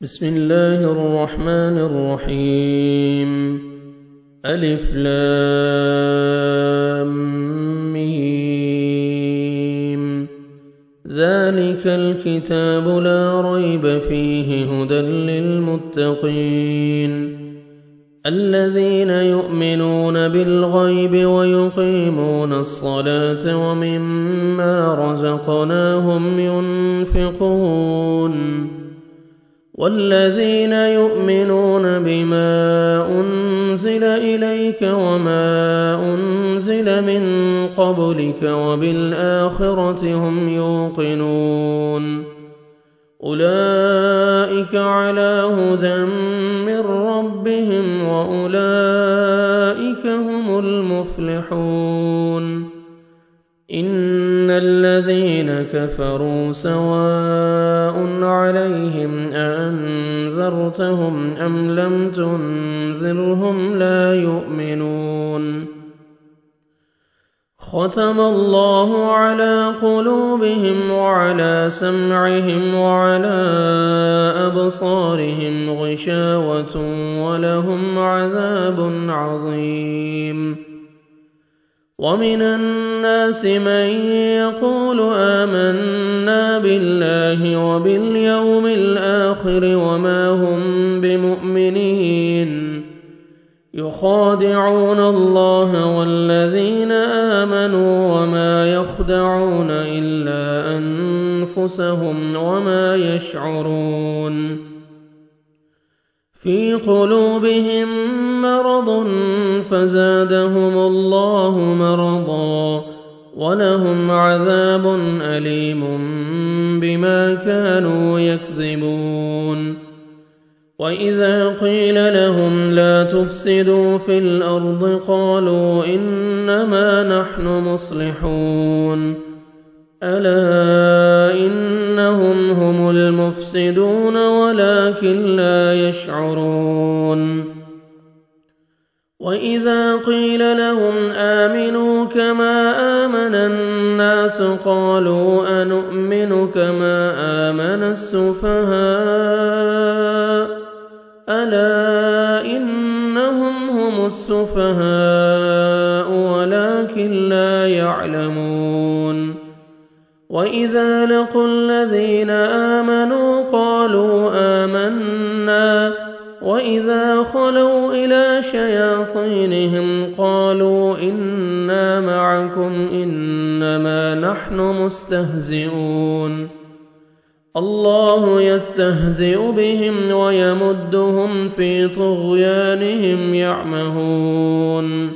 بسم الله الرحمن الرحيم. ألف لام ميم. ذلك الكتاب لا ريب فيه هدى للمتقين الذين يؤمنون بالغيب ويقيمون الصلاة ومما رزقناهم ينفقون والذين يؤمنون بما أنزل إليك وما أنزل من قبلك وبالآخرة هم يوقنون أولئك على هدى من ربهم وأولئك هم المفلحون. إن الذين كفروا سواء عليهم أأنذرتهم أم لم تنذرهم لا يؤمنون. ختم الله على قلوبهم وعلى سمعهم وعلى أبصارهم غشاوة ولهم عذاب عظيم. ومن الناس من يقول آمنا بالله وباليوم الآخر وما هم بمؤمنين يخادعون الله والذين آمنوا وما يخدعون إلا أنفسهم وما يشعرون. في قلوبهم مرض فزادهم الله مرضا ولهم عذاب أليم بما كانوا يكذبون. وإذا قيل لهم لا تفسدوا في الأرض قالوا إنما نحن مصلحون ألا إنهم هم المفسدون ولكن لا يشعرون. وإذا قيل لهم آمنوا كما آمن الناس قالوا أنؤمن كما آمن السفهاء ألا إنهم هم السفهاء ولكن لا يعلمون. وإذا لقوا الذين آمنوا قالوا آمنا وإذا خلوا إلى شياطينهم قالوا إنا معكم إنما نحن مستهزئون. الله يستهزئ بهم ويمدهم في طغيانهم يعمهون.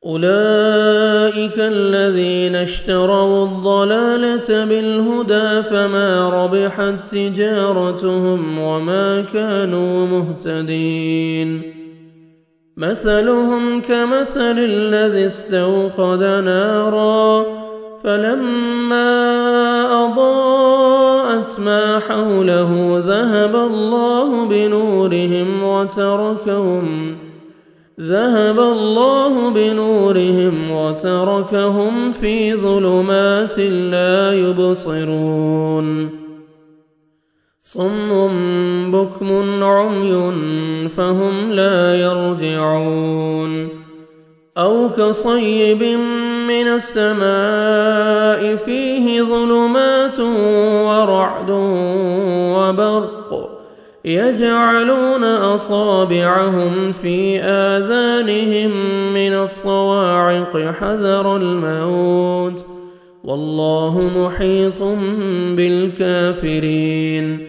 أولئك الذين اشتروا الضلالة بالهدى فما ربحت تجارتهم وما كانوا مهتدين. مثلهم كمثل الذي استوقد نارا فلما أضاءت ما حوله ذهب الله بنورهم وتركهم في ظلمات لا يبصرون. صم بكم عمي فهم لا يرجعون. أو كصيب من السماء فيه ظلمات ورعد وبرق يجعلون أصابعهم في آذانهم من الصواعق حذر الموت والله محيط بالكافرين.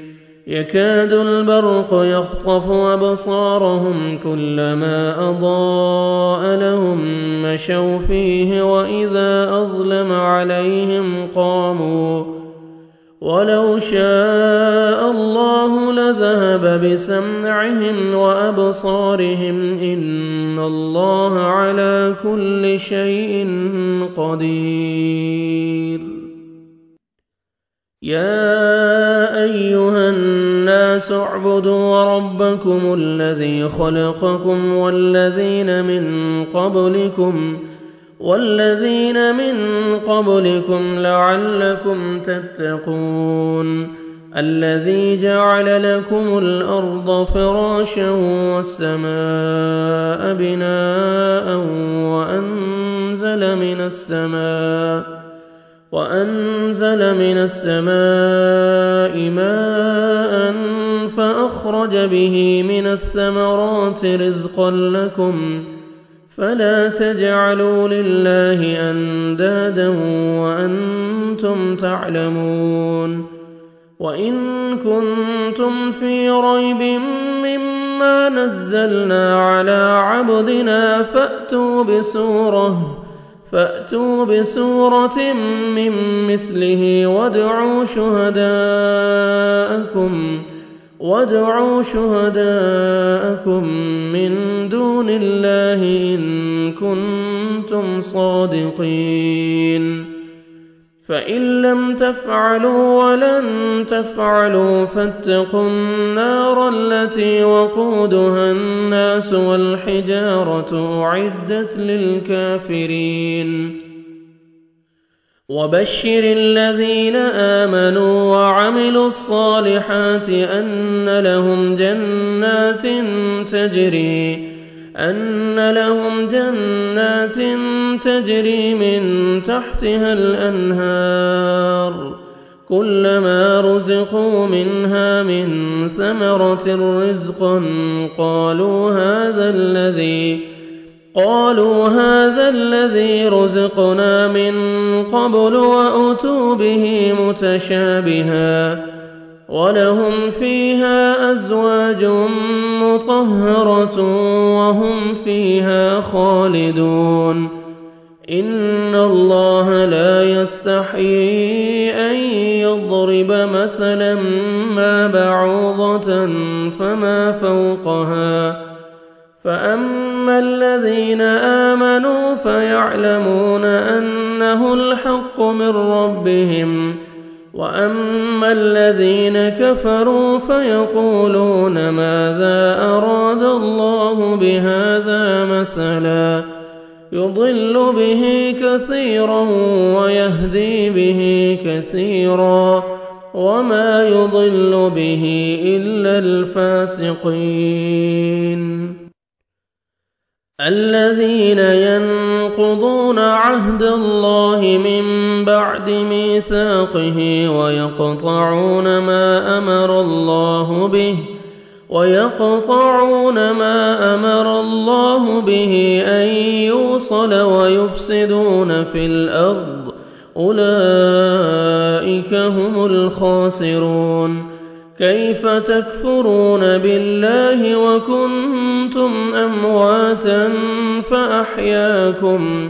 يكاد البرق يخطف أبصارهم كلما أضاء لهم مشوا فيه وإذا أظلم عليهم قاموا ولو شاء الله لذهب بسمعهم وأبصارهم إن الله على كل شيء قدير. يا أيها الناس اعبدوا ربكم الذي خلقكم والذين من قبلكم لعلكم تتقون. الذي جعل لكم الأرض فراشا والسماء بناء وأنزل من السماء ماء فأخرج به من الثمرات رزقا لكم فلا تجعلوا لله أندادا وأنتم تعلمون وإن كنتم في ريب مما نزلنا على عبدنا فأتوا بسورة من مثله وادعوا شهداءكم من دون الله إن كنتم صادقين فإن لم تفعلوا ولن تفعلوا فاتقوا النار التي وقودها الناس والحجارة أعدت للكافرين وبشر الذين آمنوا وعملوا الصالحات أن لهم جنات تجري من تحتها الأنهار كلما رزقوا منها من ثمرة رزقا قالوا هذا الذي رزقنا من قبل وأتوا به متشابها ولهم فيها أزواج مطهرة وهم فيها خالدون إن الله لا يستحيي أن يضرب مثلا ما بعوضة فما فوقها فأما الذين آمنوا فيعلمون أنه الحق من ربهم وأما الذين كفروا فيقولون ماذا أراد الله بهذا مثلا يضل به كثيرا ويهدي به كثيرا وما يضل به إلا الفاسقين الذين ينقضون عهد الله من بعد ميثاقه ويقطعون ما أمر الله به أن يوصل ويفسدون في الأرض أولئك هم الخاسرون كيف تكفرون بالله وكنتم أمواتا فأحياكم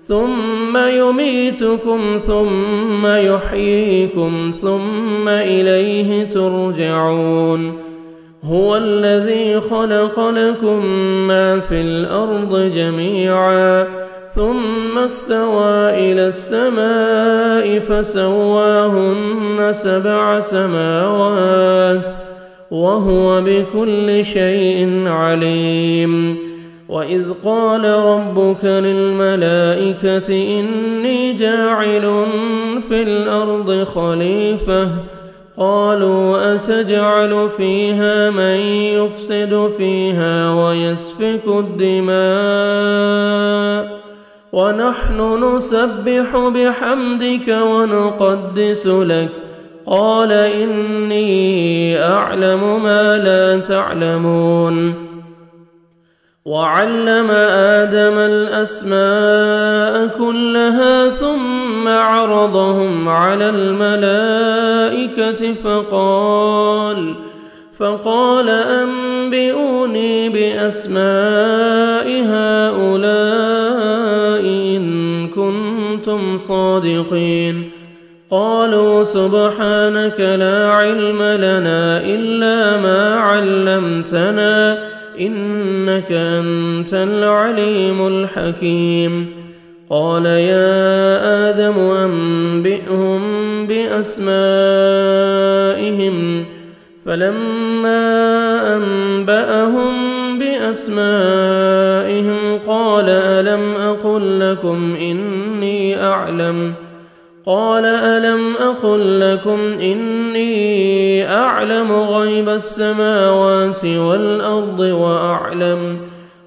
ثم يميتكم ثم يحييكم ثم إليه ترجعون هو الذي خلق لكم ما في الأرض جميعا ثم استوى إلى السماء فسواهن 7 سماوات وهو بكل شيء عليم وإذ قال ربك للملائكة إني جاعل في الأرض خليفة قالوا أتجعل فيها من يفسد فيها ويسفك الدماء ونحن نسبح بحمدك ونقدس لك قال إني أعلم ما لا تعلمون وعلم آدم الأسماء كلها ثم عرضهم على الملائكة فقال أنبئوني بأسماء هؤلاء إن كنتم صادقين قالوا سبحانك لا علم لنا إلا ما علمتنا إنك أنت العليم الحكيم قال يا آدم أنبئهم بأسمائهم فلما أنبأهم بأسمائهم قال ألم أقل لكم إني أعلم قال ألم أقل لكم إني أعلم غيب السماوات والأرض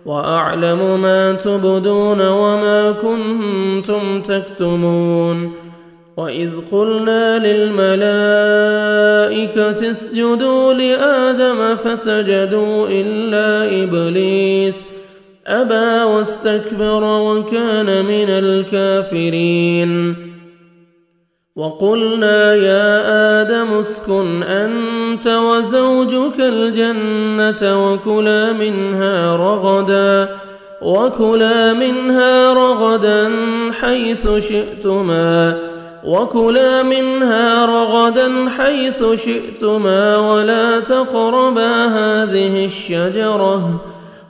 وأعلم ما تبدون وما كنتم تكتمون وإذ قلنا للملائكة اسجدوا لآدم فسجدوا إلا إبليس أبى واستكبر وكان من الكافرين وقلنا يا آدم اسكن أنت وزوجك الجنة وكلا منها رغدا حيث شئتما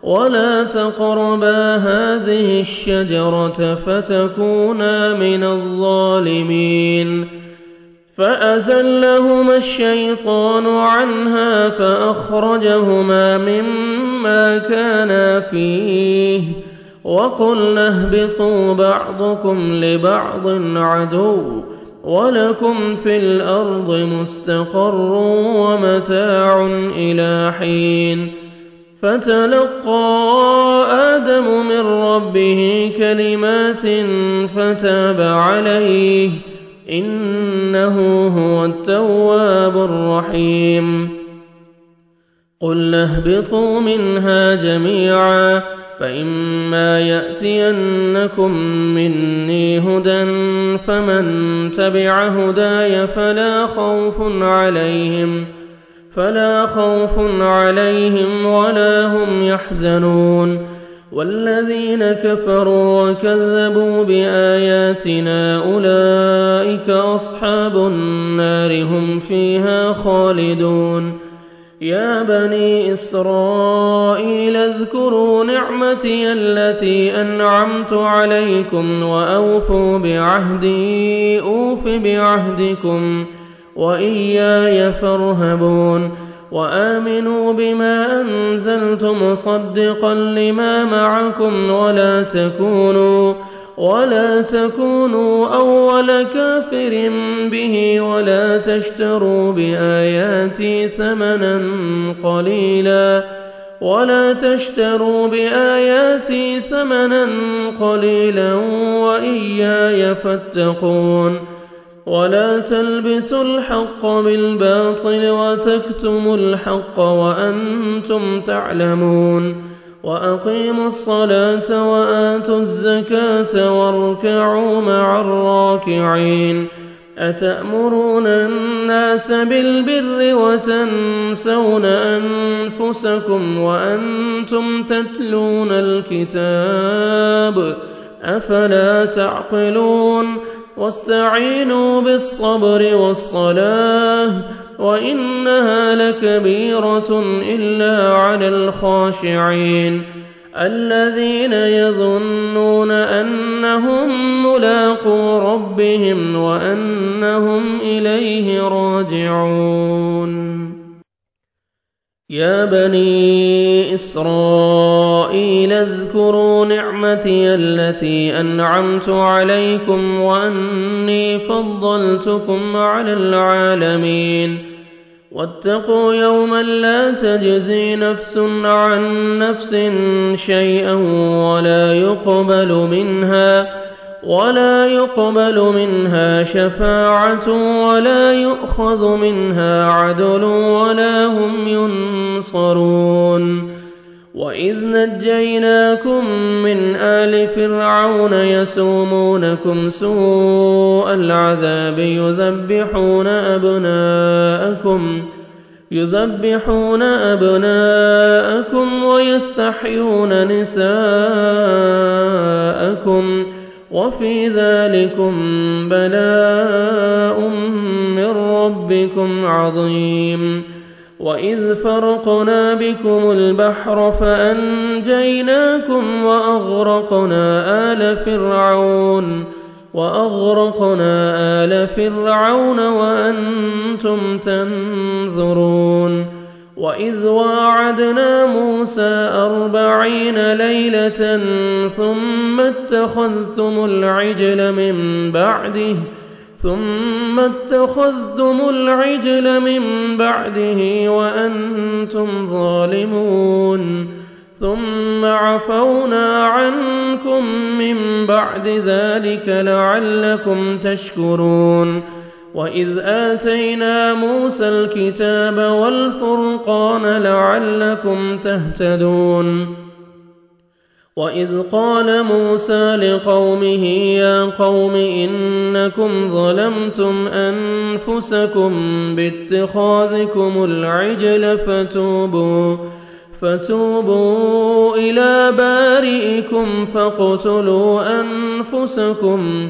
ولا تقربا هذه الشجرة فتكونا من الظالمين فأزلهما الشيطان عنها فأخرجهما مما كانا فيه وقلنا اهبطوا بعضكم لبعض عدو ولكم في الأرض مستقر ومتاع إلى حين فتلقى آدم من ربه كلمات فتاب عليه إنه هو التواب الرحيم قلنا اهبطوا منها جميعا فإما يأتينكم مني هدى فمن تبع هداي فلا خوف عليهم ولا هم يحزنون والذين كفروا وكذبوا بآياتنا أولئك أصحاب النار هم فيها خالدون يا بني إسرائيل اذكروا نعمتي التي أنعمت عليكم وأوفوا بعهدي أوف بعهدكم وإياي فارهبون وآمنوا بما أنزلت مصدقا لما معكم ولا تكونوا أول كافر به ولا تشتروا بآياتي ثمنا قليلا وإياي فاتقون ولا تلبسوا الحق بالباطل وتكتموا الحق وأنتم تعلمون وأقيموا الصلاة وآتوا الزكاة واركعوا مع الراكعين أتأمرون الناس بالبر وتنسون أنفسكم وأنتم تتلون الكتاب أفلا تعقلون واستعينوا بالصبر والصلاة وإنها لكبيرة إلا على الخاشعين الذين يظنون أنهم ملاقو ربهم وأنهم إليه راجعون يا بني إسرائيل اذكروا نعمتي التي أنعمت عليكم وأني فضلتكم على العالمين واتقوا يوما لا تجزي نفس عن نفس شيئا ولا يقبل منها شفاعة ولا يؤخذ منها عدل ولا هم ينصرون وإذ نجيناكم من آل فرعون يسومونكم سوء العذاب يذبحون أبناءكم ويستحيون نساءكم وفي ذلكم بلاء من ربكم عظيم وإذ فرقنا بكم البحر فأنجيناكم وأغرقنا آل فرعون وأنتم تنظرون وإذ واعدنا موسى 40 ليلة ثم اتخذتم العجل من بعده ثم اتخذتم العجل من بعده وأنتم ظالمون ثم عفونا عنكم من بعد ذلك لعلكم تشكرون وإذ آتينا موسى الكتاب والفرقان لعلكم تهتدون وإذ قال موسى لقومه يا قوم إنكم ظلمتم أنفسكم باتخاذكم العجل فتوبوا إلى بارئكم فاقتلوا أنفسكم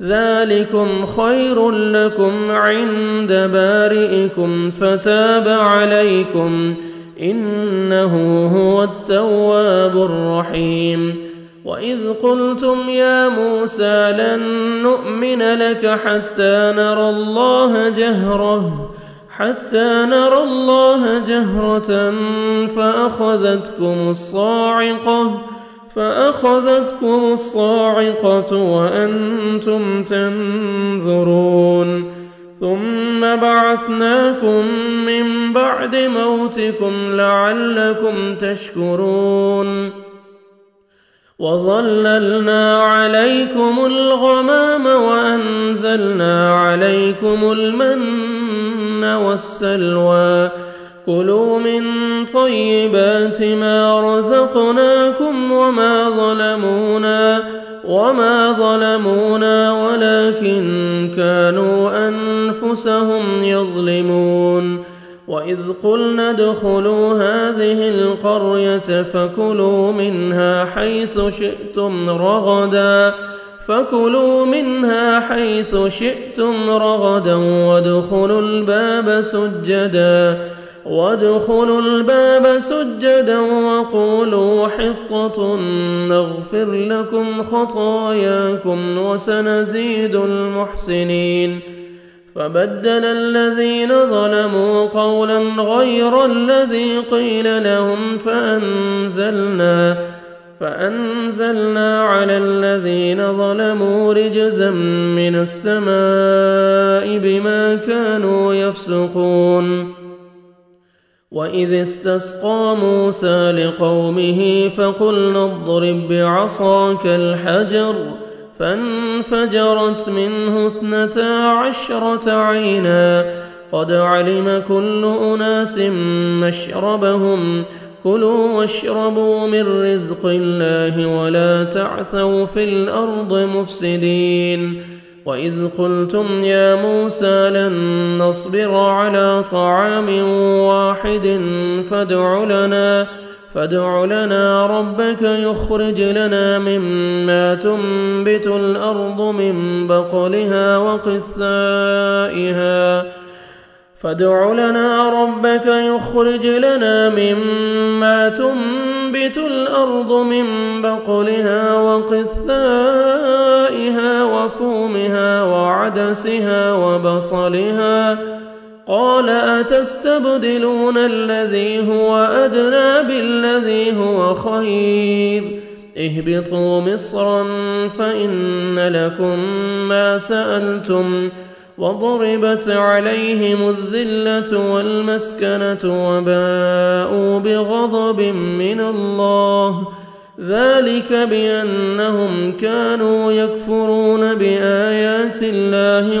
ذلكم خير لكم عند بارئكم فتاب عليكم إنه هو التواب الرحيم وإذ قلتم يا موسى لن نؤمن لك حتى نرى الله جهرة فأخذتكم الصاعقة وأنتم تنظرون ثم بعثناكم من بعد موتكم لعلكم تشكرون وظللنا عليكم الغمام وأنزلنا عليكم المن والسلوى كلوا من طيبات ما رزقناكم وما ظلمونا ولكن كانوا أنفسهم يظلمون وإذ قلنا ادخلوا هذه القرية فكلوا منها حيث شئتم رغدا وادخلوا الباب سجدا وقولوا حطة نغفر لكم خطاياكم وسنزيد المحسنين فبدل الذين ظلموا قولا غير الذي قيل لهم فأنزلنا على الذين ظلموا رجزا من السماء بما كانوا يفسقون وإذ استسقى موسى لقومه فقلنا اضرب بعصاك الحجر فانفجرت منه 12 عينا قد علم كل أناس مشربهم كلوا واشربوا من رزق الله ولا تعثوا في الأرض مفسدين وإذ قلتم يا موسى لن نصبر على طعام واحد فادع لنا ربك يخرج لنا مما تنبت الأرض من بقلها وقثائها وفومها وعدسها وبصلها قال أتستبدلون الذي هو أدنى بالذي هو خير اهبطوا مصرا فإن لكم ما سألتم وضربت عليهم الذلة والمسكنة وباءوا بغضب من الله ذلك بأنهم كانوا يكفرون بآيات الله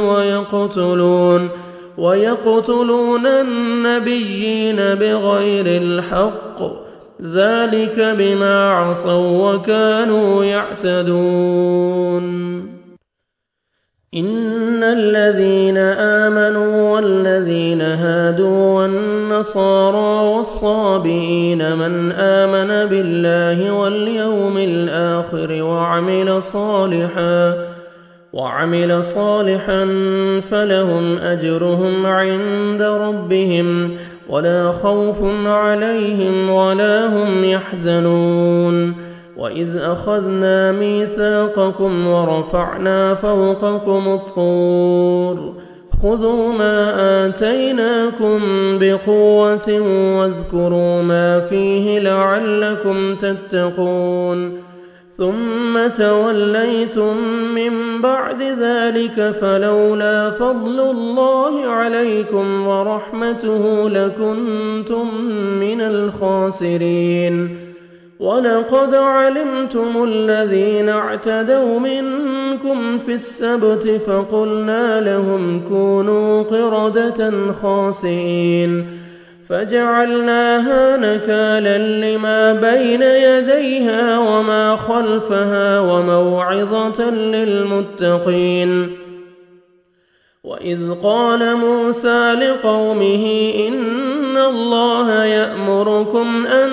ويقتلون النبيين بغير الحق ذلك بما عصوا وكانوا يعتدون إن الذين آمنوا والذين هادوا والنصارى والصابئين من آمن بالله واليوم الآخر وعمل صالحا فلهم أجرهم عند ربهم ولا خوف عليهم ولا هم يحزنون وإذ أخذنا ميثاقكم ورفعنا فوقكم الطور خذوا ما آتيناكم بقوة واذكروا ما فيه لعلكم تتقون ثم توليتم من بعد ذلك فلولا فضل الله عليكم ورحمته لكنتم من الخاسرين. ولقد علمتم الذين اعتدوا منكم في السبت فقلنا لهم كونوا قردة خاسئين فجعلناها نكالا لما بين يديها وما خلفها وموعظة للمتقين. وإذ قال موسى لقومه إن الله يأمركم أن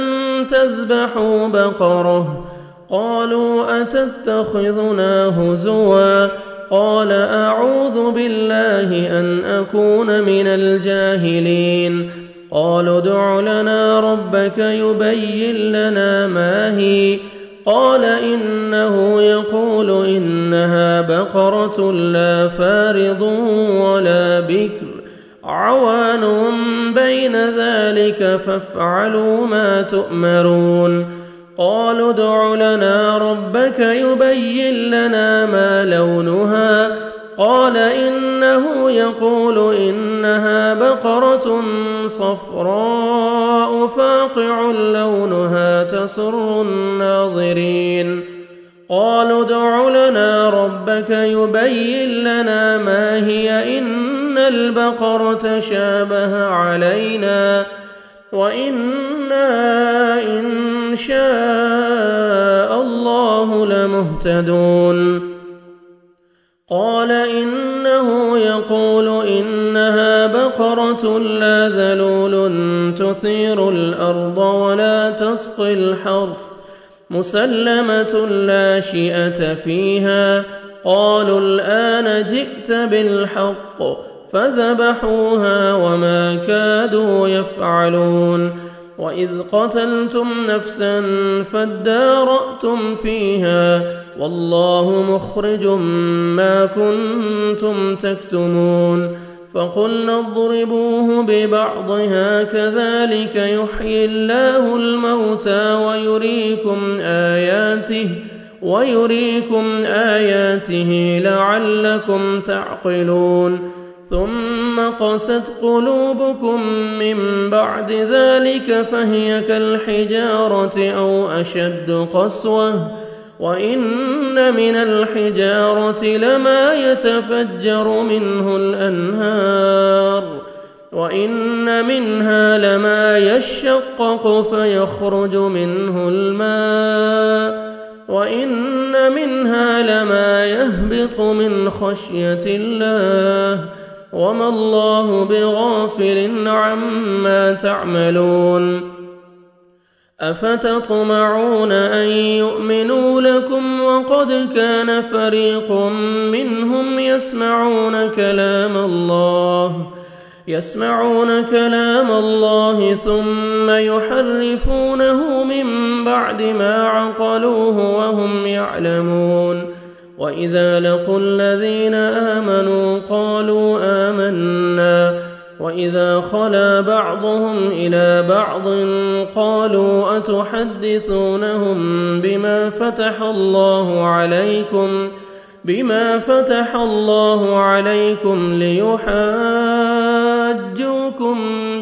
تذبحوا بقرة قالوا أتتخذنا هزوا قال أعوذ بالله أن أكون من الجاهلين. قالوا ادع لنا ربك يبين لنا ما هي قال إنه يقول إنها بقرة لا فارض ولا بكر عوان بين ذلك فافعلوا ما تؤمرون. قالوا ادع لنا ربك يبين لنا ما لونها قال إنه يقول إنها بقرة صفراء فاقع لونها تسر الناظرين. قالوا ادع لنا ربك يبين لنا ما هي إن البقرة شابه علينا وإنا إن شاء الله لمهتدون. قال إنه يقول إنها بقرة لا ذلول تثير الأرض ولا تسقي الحرث مسلمة لا شيئة فيها. قالوا الآن جئت بالحق فذبحوها وما كادوا يفعلون. وإذ قتلتم نفسا فادارأتم فيها والله مخرج ما كنتم تكتمون. فقلنا اضربوه ببعضها كذلك يحيي الله الموتى ويريكم آياته لعلكم تعقلون. ثم قست قلوبكم من بعد ذلك فهي كالحجارة أو أشد قسوة وإن من الحجارة لما يتفجر منه الأنهار وإن منها لما يشقق فيخرج منه الماء وإن منها لما يهبط من خشية الله وما الله بغافل عما تعملون. أفتطمعون أن يؤمنوا لكم وقد كان فريق منهم يسمعون كلام الله ثم يحرفونه من بعد ما عقلوه وهم يعلمون. وإذا لقوا الذين آمنوا قالوا آمنا وإذا خلا بعضهم إلى بعض قالوا أتحدثونهم بما فتح الله عليكم ليحاجوكم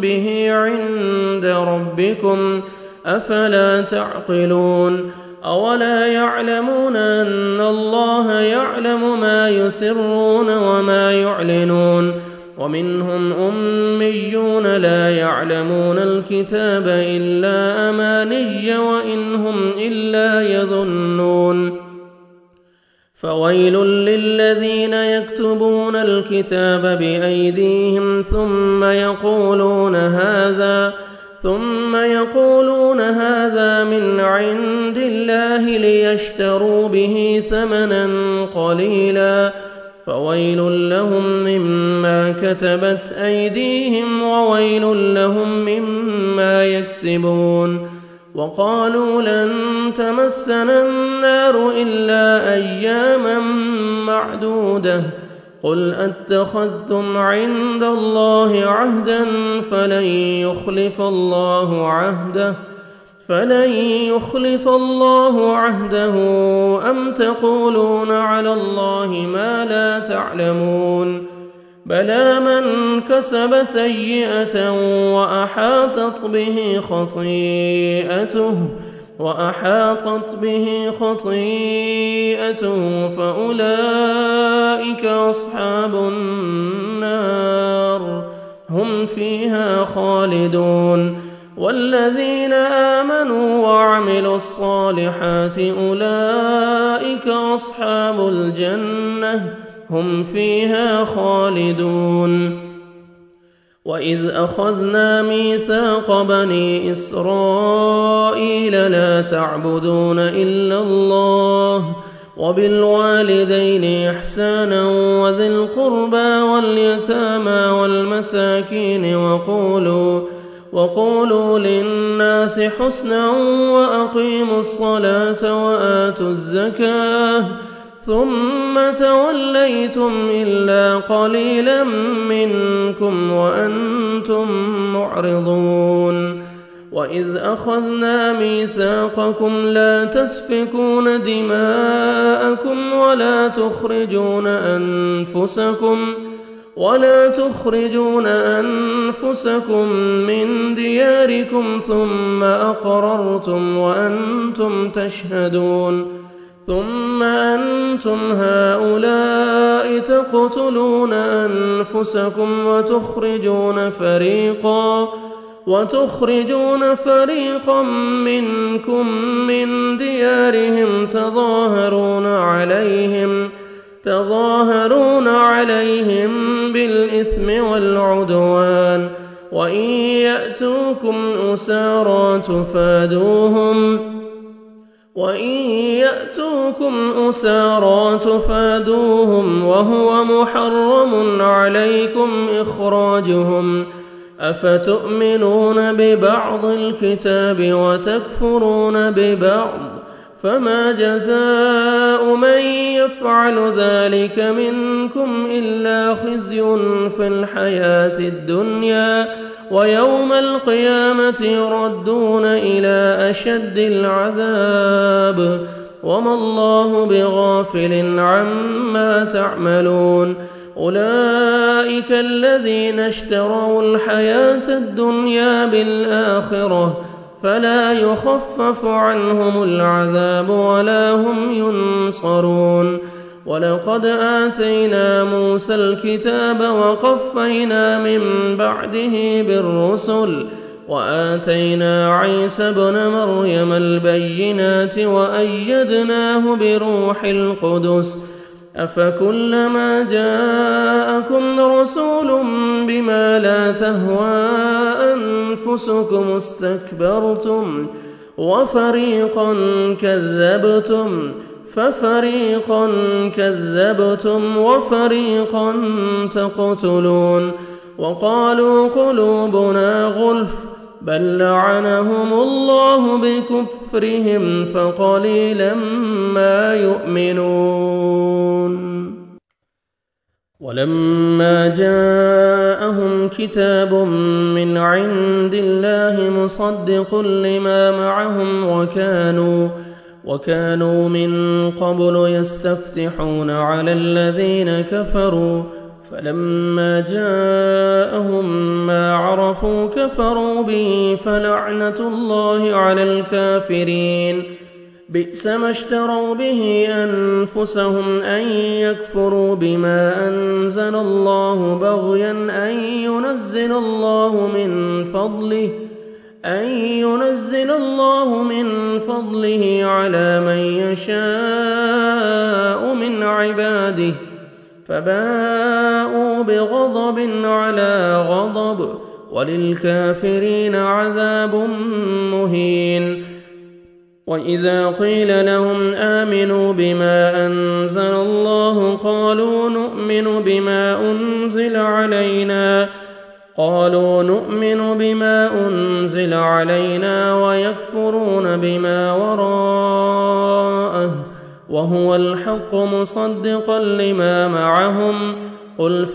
به عند ربكم أفلا تعقلون. أولا يعلمون أن الله يعلم ما يسرون وما يعلنون. ومنهم أميون لا يعلمون الكتاب إلا أماني وإن هم إلا يظنون. فويل للذين يكتبون الكتاب بأيديهم ثم يقولون هذا من عند الله ليشتروا به ثمنا قليلا فويل لهم مما كتبت أيديهم وويل لهم مما يكسبون. وقالوا لن تمسنا النار إلا أياما معدودة قل أتخذتم عند الله عهدا فلن يخلف الله عهده فلن يخلف الله عهده أم تقولون على الله ما لا تعلمون بلى من كسب سيئة وأحاطت به خطيئته فأولئك أصحاب النار هم فيها خالدون والذين آمنوا وعملوا الصالحات أولئك أصحاب الجنة هم فيها خالدون وإذ أخذنا ميثاق بني إسرائيل لا تعبدون إلا الله وبالوالدين إحسانا وذي القربى واليتامى والمساكين وقولوا للناس حسنا وأقيموا الصلاة وآتوا الزكاة ثم توليتم إلا قليلا منكم وأنتم معرضون وإذ أخذنا ميثاقكم لا تسفكون دماءكم ولا تخرجون أنفسكم من دياركم ثم أقررتم وأنتم تشهدون ثم أنتم هؤلاء تقتلون أنفسكم وتخرجون فريقا منكم من ديارهم تظاهرون عليهم بالإثم والعدوان وإن يأتوكم أسارى تفادوهم وهو محرم عليكم إخراجهم أفتؤمنون ببعض الكتاب وتكفرون ببعض فما جزاء من يفعل ذلك منكم إلا خزي في الحياة الدنيا ويوم القيامة يردون إلى أشد العذاب وما الله بغافل عما تعملون أولئك الذين اشتروا الحياة الدنيا بالآخرة فلا يخفف عنهم العذاب ولا هم ينصرون ولقد آتينا موسى الكتاب وقفينا من بعده بالرسل وآتينا عيسى ابن مريم البينات وأيدناه بروح القدس أفكلما جاءكم رسول بما لا تهوى أنفسكم استكبرتم وفريقا كذبتم وفريقا تقتلون وقالوا قلوبنا غلف بل لعنهم الله بكفرهم فقليلا ما يؤمنون ولما جاءهم كتاب من عند الله مصدق لما معهم وكانوا من قبل يستفتحون على الذين كفروا فلما جاءهم ما عرفوا كفروا به فلعنة الله على الكافرين بئس ما اشتروا به أنفسهم أن يكفروا بما أنزل الله بغيا أن ينزل الله من فضله على من يشاء من عباده فباءوا بغضب على غضب وللكافرين عذاب مهين وإذا قيل لهم آمنوا بما أنزل الله قالوا نؤمن بما أنزل علينا ويكفرون بما وراءه وهو الحق مصدقا لما معهم قل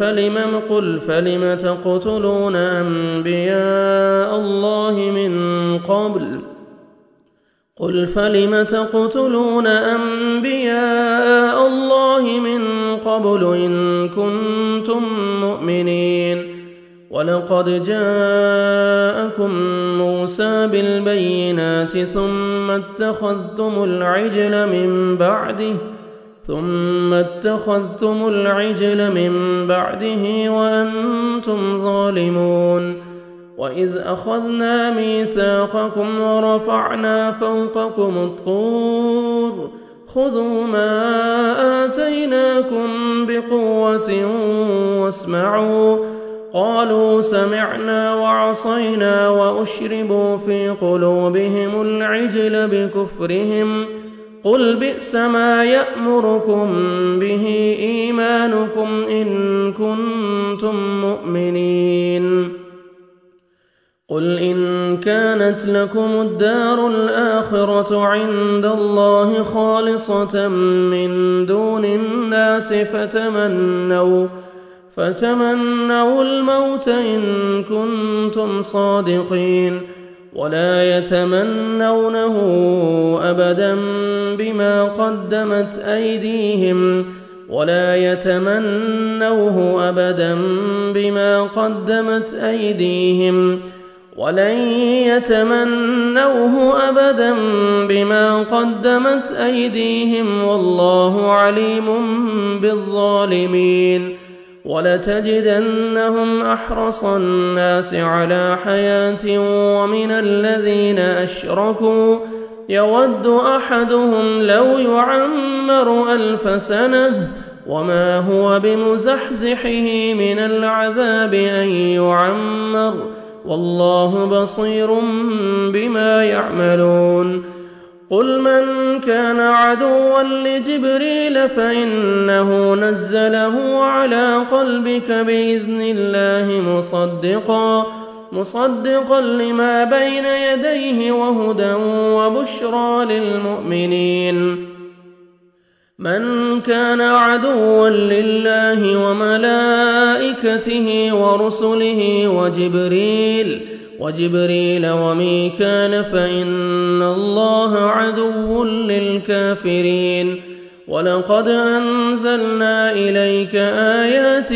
فلم تقتلون أنبياء الله من قبل قل فلم تقتلون أنبياء الله من قبل إن كنتم مؤمنين ولقد جاءكم موسى بالبينات ثم اتخذتم العجل من بعده وأنتم ظالمون وإذ أخذنا ميثاقكم ورفعنا فوقكم الطور خذوا ما آتيناكم بقوة واسمعوا قالوا سمعنا وعصينا وأشربوا في قلوبهم العجل بكفرهم قل بئس ما يأمركم به إيمانكم إن كنتم مؤمنين قل إن كانت لكم الدار الآخرة عند الله خالصة من دون الناس فتمنوا الموت إن كنتم صادقين ولا يتمنونه أبدا بما قدمت أيديهم ولن يتمنوه أبدا بما قدمت أيديهم والله عليم بالظالمين ولتجدنهم أحرص الناس على حياة ومن الذين أشركوا يود أحدهم لو يعمر 1000 سنة وما هو بمزحزحه من العذاب أن يعمر والله بصير بما يعملون قل من كان عدوا لجبريل فإنه نزله على قلبك بإذن الله مصدقا لما بين يديه وهدى وبشرى للمؤمنين من كان عدوا لله وملائكته ورسله وجبريل وميكال فإن الله عدو للكافرين ولقد أنزلنا إليك آيات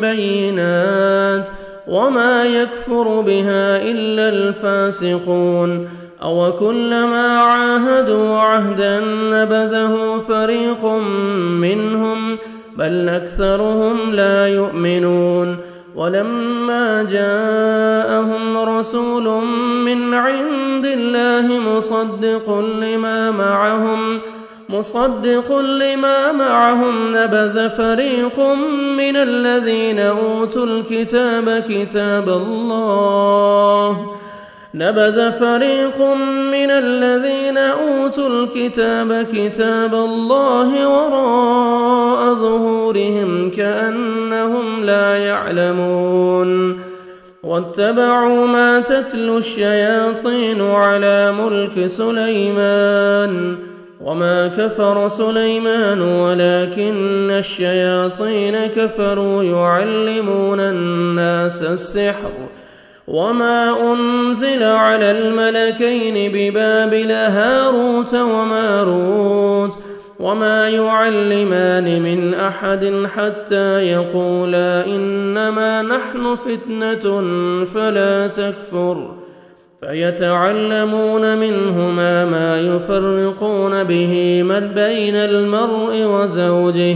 بينات وما يكفر بها إلا الفاسقون أو كلما عاهدوا عهدا نبذه فريق منهم بل أكثرهم لا يؤمنون ولما جاءهم رسول من عند الله مصدق لما معهم نبذ فريق من الذين أوتوا الكتاب كتاب الله وراء ظهورهم كأنهم لا يعلمون واتبعوا ما تتلو الشياطين على ملك سليمان وما كفر سليمان ولكن الشياطين كفروا يعلمون الناس السحر وما أنزل على الملكين ببابل هاروت وماروت وما يعلمان من أحد حتى يقولا إنما نحن فتنة فلا تكفر فيتعلمون منهما ما يفرقون به بين المرء وزوجه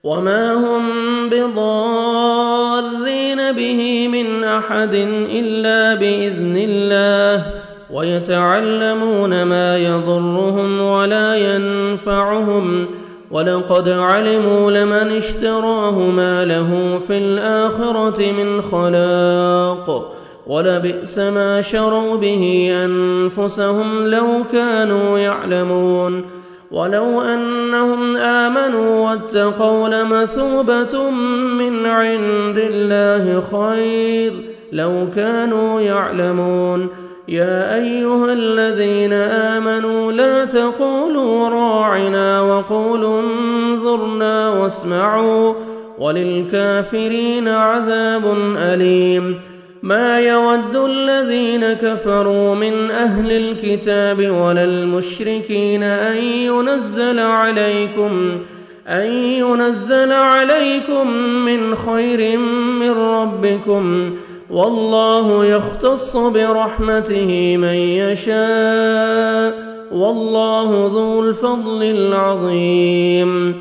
وما هم بضارين به من أحد إلا بإذن الله ويتعلمون ما يضرهم ولا ينفعهم ولقد علموا لمن اشتراه ما له في الآخرة من خلاق ولبئس ما شروا به أنفسهم لو كانوا يعلمون ولو أنهم آمنوا واتقوا لمثوبة من عند الله خير لو كانوا يعلمون يا أيها الذين آمنوا لا تقولوا راعنا وقولوا انظرنا واسمعوا وللكافرين عذاب أليم ما يود الذين كفروا من أهل الكتاب ولا المشركين أن ينزل عليكم من خير من ربكم، والله يختص برحمته من يشاء، والله ذو الفضل العظيم.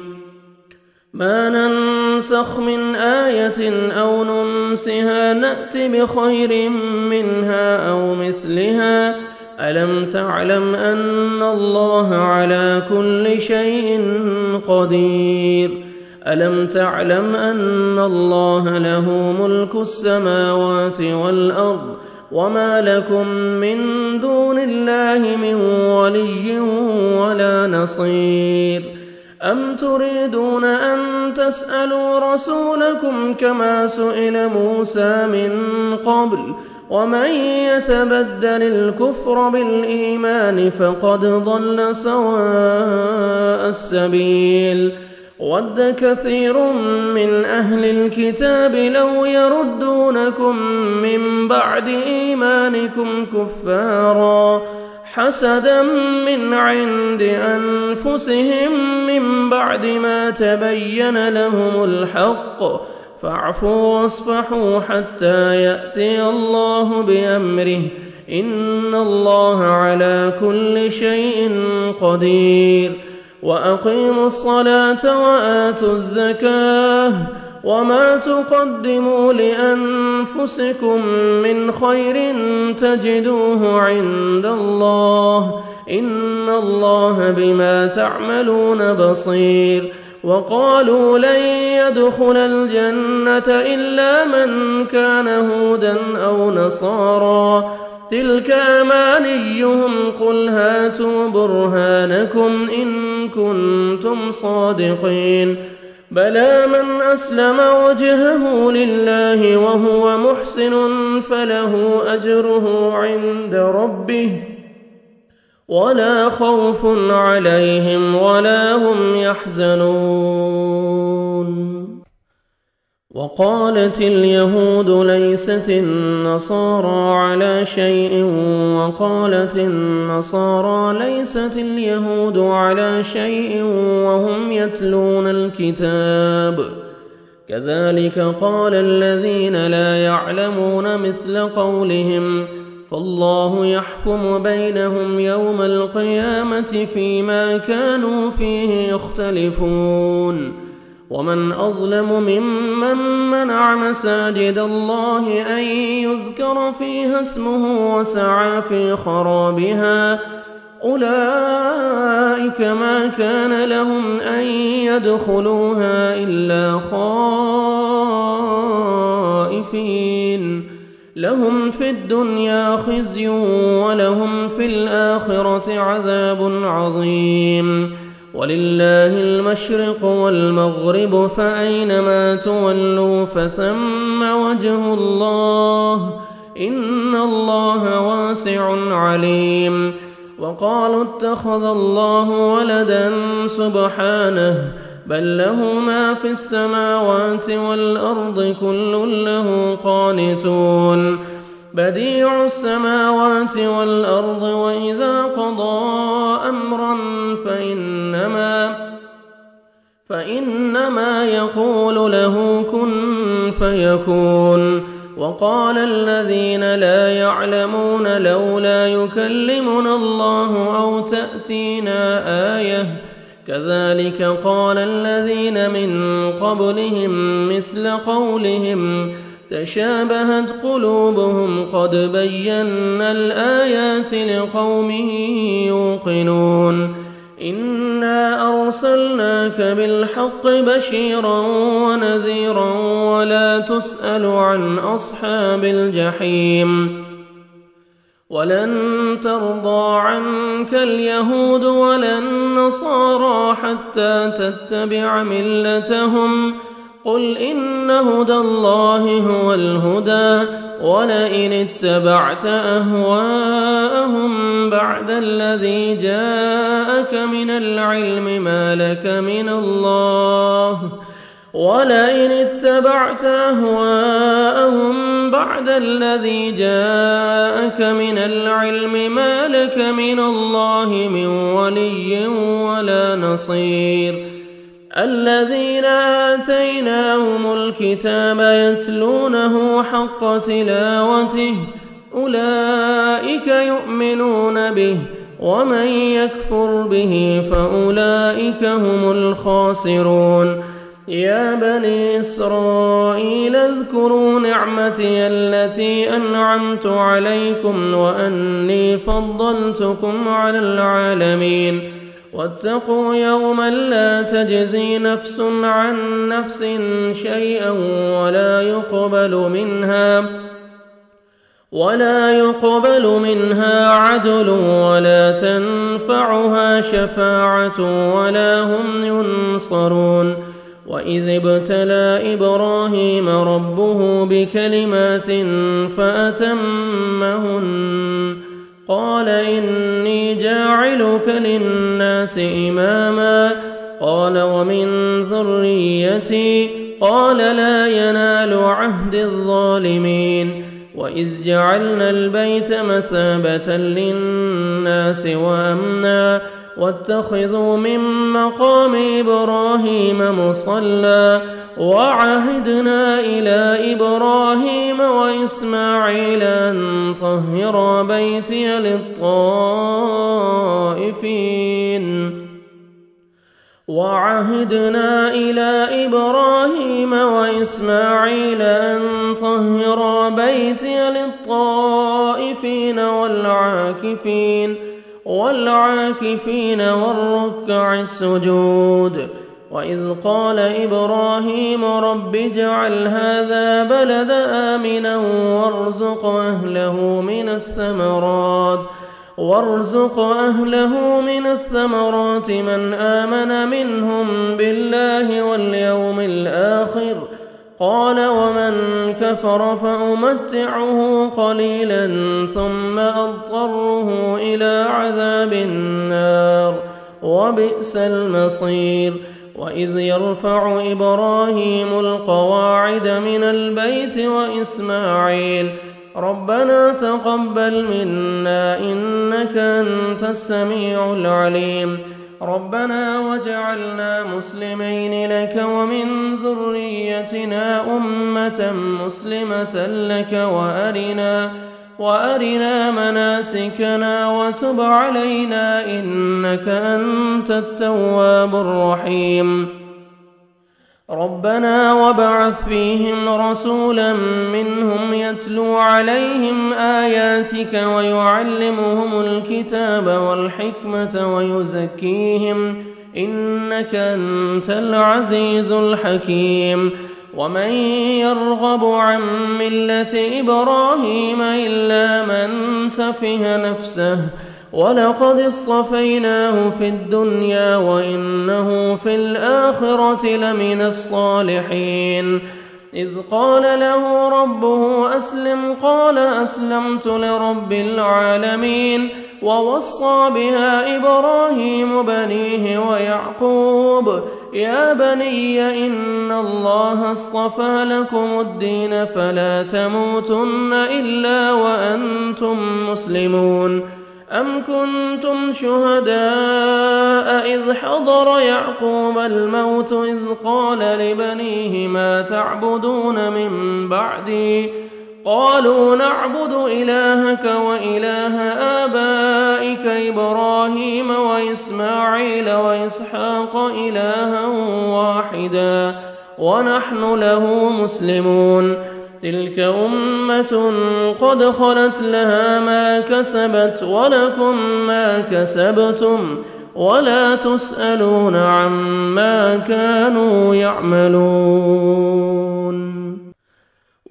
ما ننسخ من آية أو ننسها نأت بخير منها أو مثلها. ألم تعلم أن الله على كل شيء قدير؟ ألم تعلم أن الله له ملك السماوات والأرض، وما لكم من دون الله من ولي ولا نصير؟ أم تريدون أن تسألوا رسولكم كما سئل موسى من قبل؟ ومن يتبدل الكفر بالإيمان فقد ضل سواء السبيل. ود كثير من أهل الكتاب لو يردونكم من بعد إيمانكم كفارا حسدا من عند أنفسهم من بعد ما تبين لهم الحق، فاعفوا واصفحوا حتى يأتي الله بأمره، إن الله على كل شيء قدير. وأقيموا الصلاة وآتوا الزكاة، وما تقدموا لأنفسكم من خير تجدوه عند الله، إن الله بما تعملون بصير. وقالوا لن يدخل الجنة إلا من كان هودا أو نصارى، تلك أمانيهم، قل هاتوا برهانكم إن كنتم صادقين. بلى من أسلم وجهه لله وهو محسن فله أجره عند ربه ولا خوف عليهم ولا هم يحزنون. وقالت اليهود ليست النصارى على شيء، وقالت النصارى ليست اليهود على شيء وهم يتلون الكتاب، كذلك قال الذين لا يعلمون مثل قولهم، فالله يحكم بينهم يوم القيامة فيما كانوا فيه يختلفون. ومن أظلم ممن منع مساجد الله أن يذكر فيها اسمه وسعى في خرابها، أولئك ما كان لهم أن يدخلوها إلا خائفين، لهم في الدنيا خزي ولهم في الآخرة عذاب عظيم. ولله المشرق والمغرب، فأينما تولوا فثم وجه الله، إن الله واسع عليم. وقالوا اتخذ الله ولدا سبحانه، بل له ما في السماوات والأرض كل له قانتون. بديع السماوات والأرض، وإذا قضى أمرا فإنما يقول له كن فيكون. وقال الذين لا يعلمون لولا يكلمنا الله أو تأتينا آية، كذلك قال الذين من قبلهم مثل قولهم تشابهت قلوبهم، قد بينا الآيات لقوم يوقنون. إنا أرسلناك بالحق بشيرا ونذيرا، ولا تسأل عن أصحاب الجحيم. ولن ترضى عنك اليهود ولا النصارى حتى تتبع ملتهم، قل إن هدى الله هو الهدى، ولئن اتبعت أهواءهم بعد الذي جاءك من العلم ما لك من الله ولئن اتبعت أهواءهم بعد الذي جاءك من العلم ما لك من الله من ولي ولا نصير الذين آتيناهم الكتاب يتلونه حق تلاوته أولئك يؤمنون به ومن يكفر به فأولئك هم الخاسرون يا بني إسرائيل اذكروا نعمتي التي أنعمت عليكم وأني فضلتكم على العالمين واتقوا يوما لا تجزي نفس عن نفس شيئا ولا يقبل منها عدل ولا تنفعها شفاعة ولا هم ينصرون وإذ ابتلى إبراهيم ربه بكلمات فأتمهن قال إني جاعلك للناس إماما قال ومن ذريتي قال لا ينال عهد الظالمين وإذ جعلنا البيت مثابة للناس وأمنا واتخذوا من مقام إبراهيم مصلى وعهدنا إلى إبراهيم وإسماعيل أن طهرا بيتي للطائفين والعاكفين والركع السجود وإذ قال إبراهيم رب اجعل هذا بلد آمنا وارزق أهله من الثمرات من آمن منهم بالله واليوم الآخر قال ومن كفر فأمتعه قليلا ثم أضطره إلى عذاب النار وبئس المصير وإذ يرفع إبراهيم القواعد من البيت وإسماعيل ربنا تقبل منا إنك أنت السميع العليم ربنا واجعلنا مسلمين لك ومن ذريتنا أمة مسلمة لك وأرنا مناسكنا وتب علينا إنك أنت التواب الرحيم ربنا وابعث فيهم رسولا منهم يتلو عليهم آياتك ويعلمهم الكتاب والحكمة ويزكيهم إنك أنت العزيز الحكيم ومن يرغب عن ملة إبراهيم إلا من سفه نفسه ولقد اصطفيناه في الدنيا وإنه في الآخرة لمن الصالحين إذ قال له ربه أسلم قال أسلمت لرب العالمين ووصى بها إبراهيم بنيه ويعقوب يا بني إن الله اصطفى لكم الدين فلا تموتن إلا وأنتم مسلمون أم كنتم شهداء إذ حضر يعقوب الموت إذ قال لبنيه ما تعبدون من بعدي قالوا نعبد إلهك وإله آبائك إبراهيم وإسماعيل وإسحاق إلها واحدا ونحن له مسلمون تلك أمة قد خلت لها ما كسبت ولكم ما كسبتم ولا تسألون عما كانوا يعملون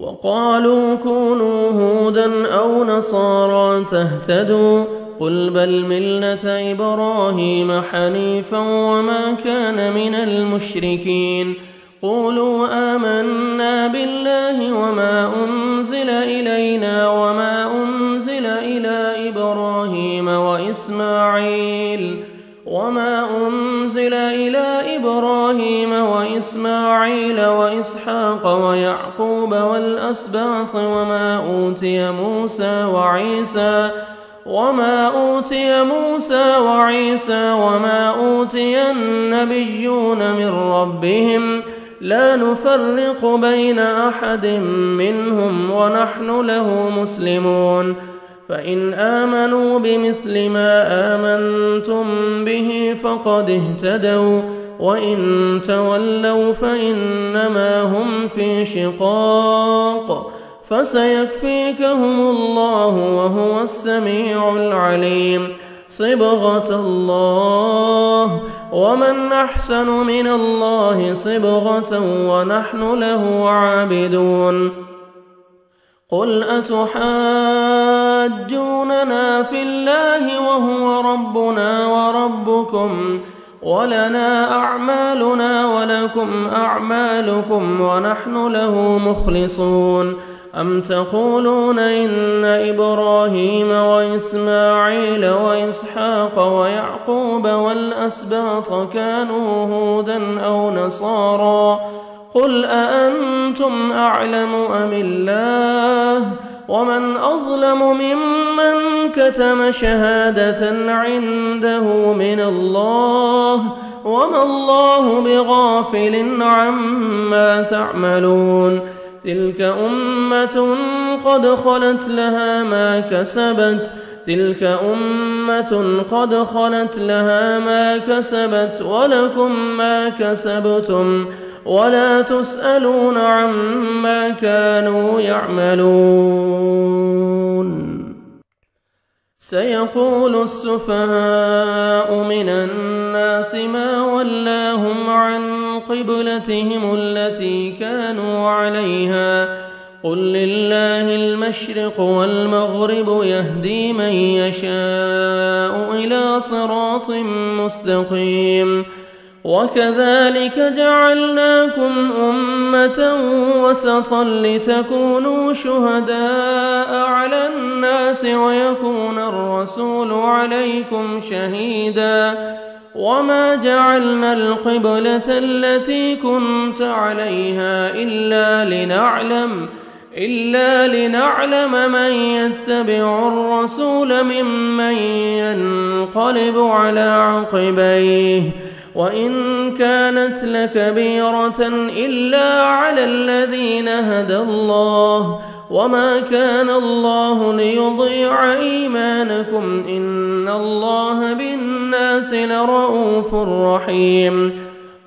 وقالوا كونوا هودا أو نصارى تهتدوا قل بل ملة إبراهيم حنيفا وما كان من المشركين قولوا آمنا بالله وما أنزل إلينا وما أنزل إلى إبراهيم وما أنزل إلى إبراهيم وإسماعيل وإسحاق ويعقوب والأسباط وما أوتي موسى وعيسى وما أوتي النبيون من ربهم لا نفرق بين أحد منهم ونحن له مسلمون فإن آمنوا بمثل ما آمنتم به فقد اهتدوا وإن تولوا فإنما هم في شقاق فسيكفيكهم الله وهو السميع العليم صبغة الله ومن أحسن من الله صبغة ونحن له عابدون قل أتحاجوننا في الله وهو ربنا وربكم ولنا أعمالنا ولكم أعمالكم ونحن له مخلصون أم تقولون إن إبراهيم وإسماعيل وإسحاق ويعقوب والأسباط كانوا هودا أو نصارى قل أأنتم أعلم أم الله ومن أظلم ممن كتم شهادة عنده من الله وما الله بغافل عما تعملون تلك أمة قد خلت لها ما كسبت ولكم ما كسبتم ولا تسألون عما كانوا يعملون سيقول السفهاء من الناس ما ولاهم عن قبلتهم التي كانوا عليها قل لله المشرق والمغرب يهدي من يشاء إلى صراط مستقيم وكذلك جعلناكم أمة وسطا لتكونوا شهداء على الناس ويكون الرسول عليكم شهيدا وما جعلنا القبلة التي كنت عليها إلا لنعلم من يتبع الرسول ممن ينقلب على عقبيه وإن كانت لكبيرة إلا على الذين هدى الله وما كان الله ليضيع إيمانكم إن الله بالناس لرؤوف رحيم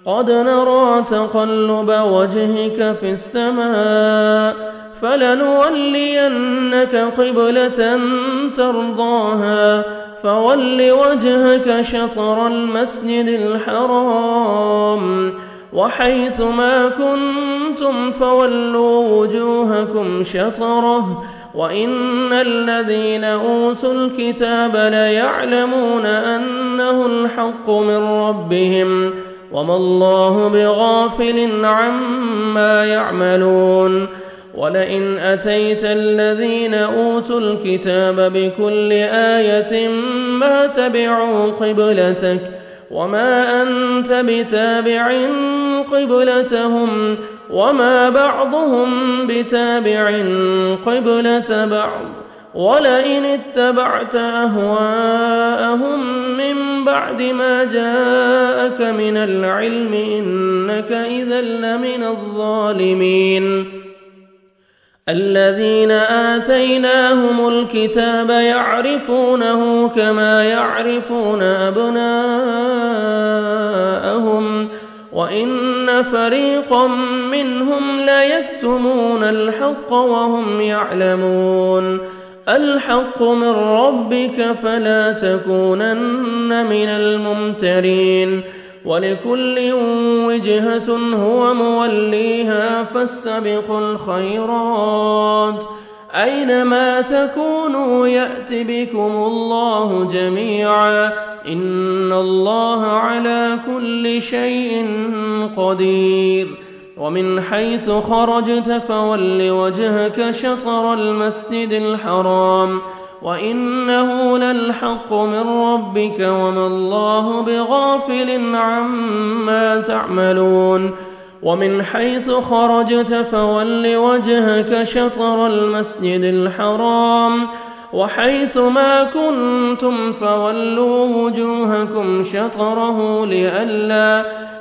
قد نرى تقلب وجهك في السماء فلنولينك قبلة ترضاها فول وجهك شطر المسجد الحرام وحيث ما كنتم فولوا وجوهكم شطره وإن الذين أوتوا الكتاب ليعلمون أنه الحق من ربهم وما الله بغافل عما يعملون ولئن أتيت الذين أوتوا الكتاب بكل آية ما تبعوا قبلتك وما أنت بتابع قبلتهم وما بعضهم بتابع قبلة بعض ولئن اتبعت أهواءهم من بعد ما جاءك من العلم إنك إذا لمن الظالمين الذين آتيناهم الكتاب يعرفونه كما يعرفون أبناءهم وإن فريقا منهم ليكتمون الحق وهم يعلمون الحق من ربك فلا تكونن من الممترين ولكل وجهة هو موليها فاستبقوا الخيرات أينما تكونوا يأت بكم الله جميعا إن الله على كل شيء قدير ومن حيث خرجت فول وجهك شطر المسجد الحرام وإنه للحق من ربك وما الله بغافل عما تعملون ومن حيث خرجت فول وجهك شطر المسجد الحرام وحيث ما كنتم فولوا وجوهكم شطره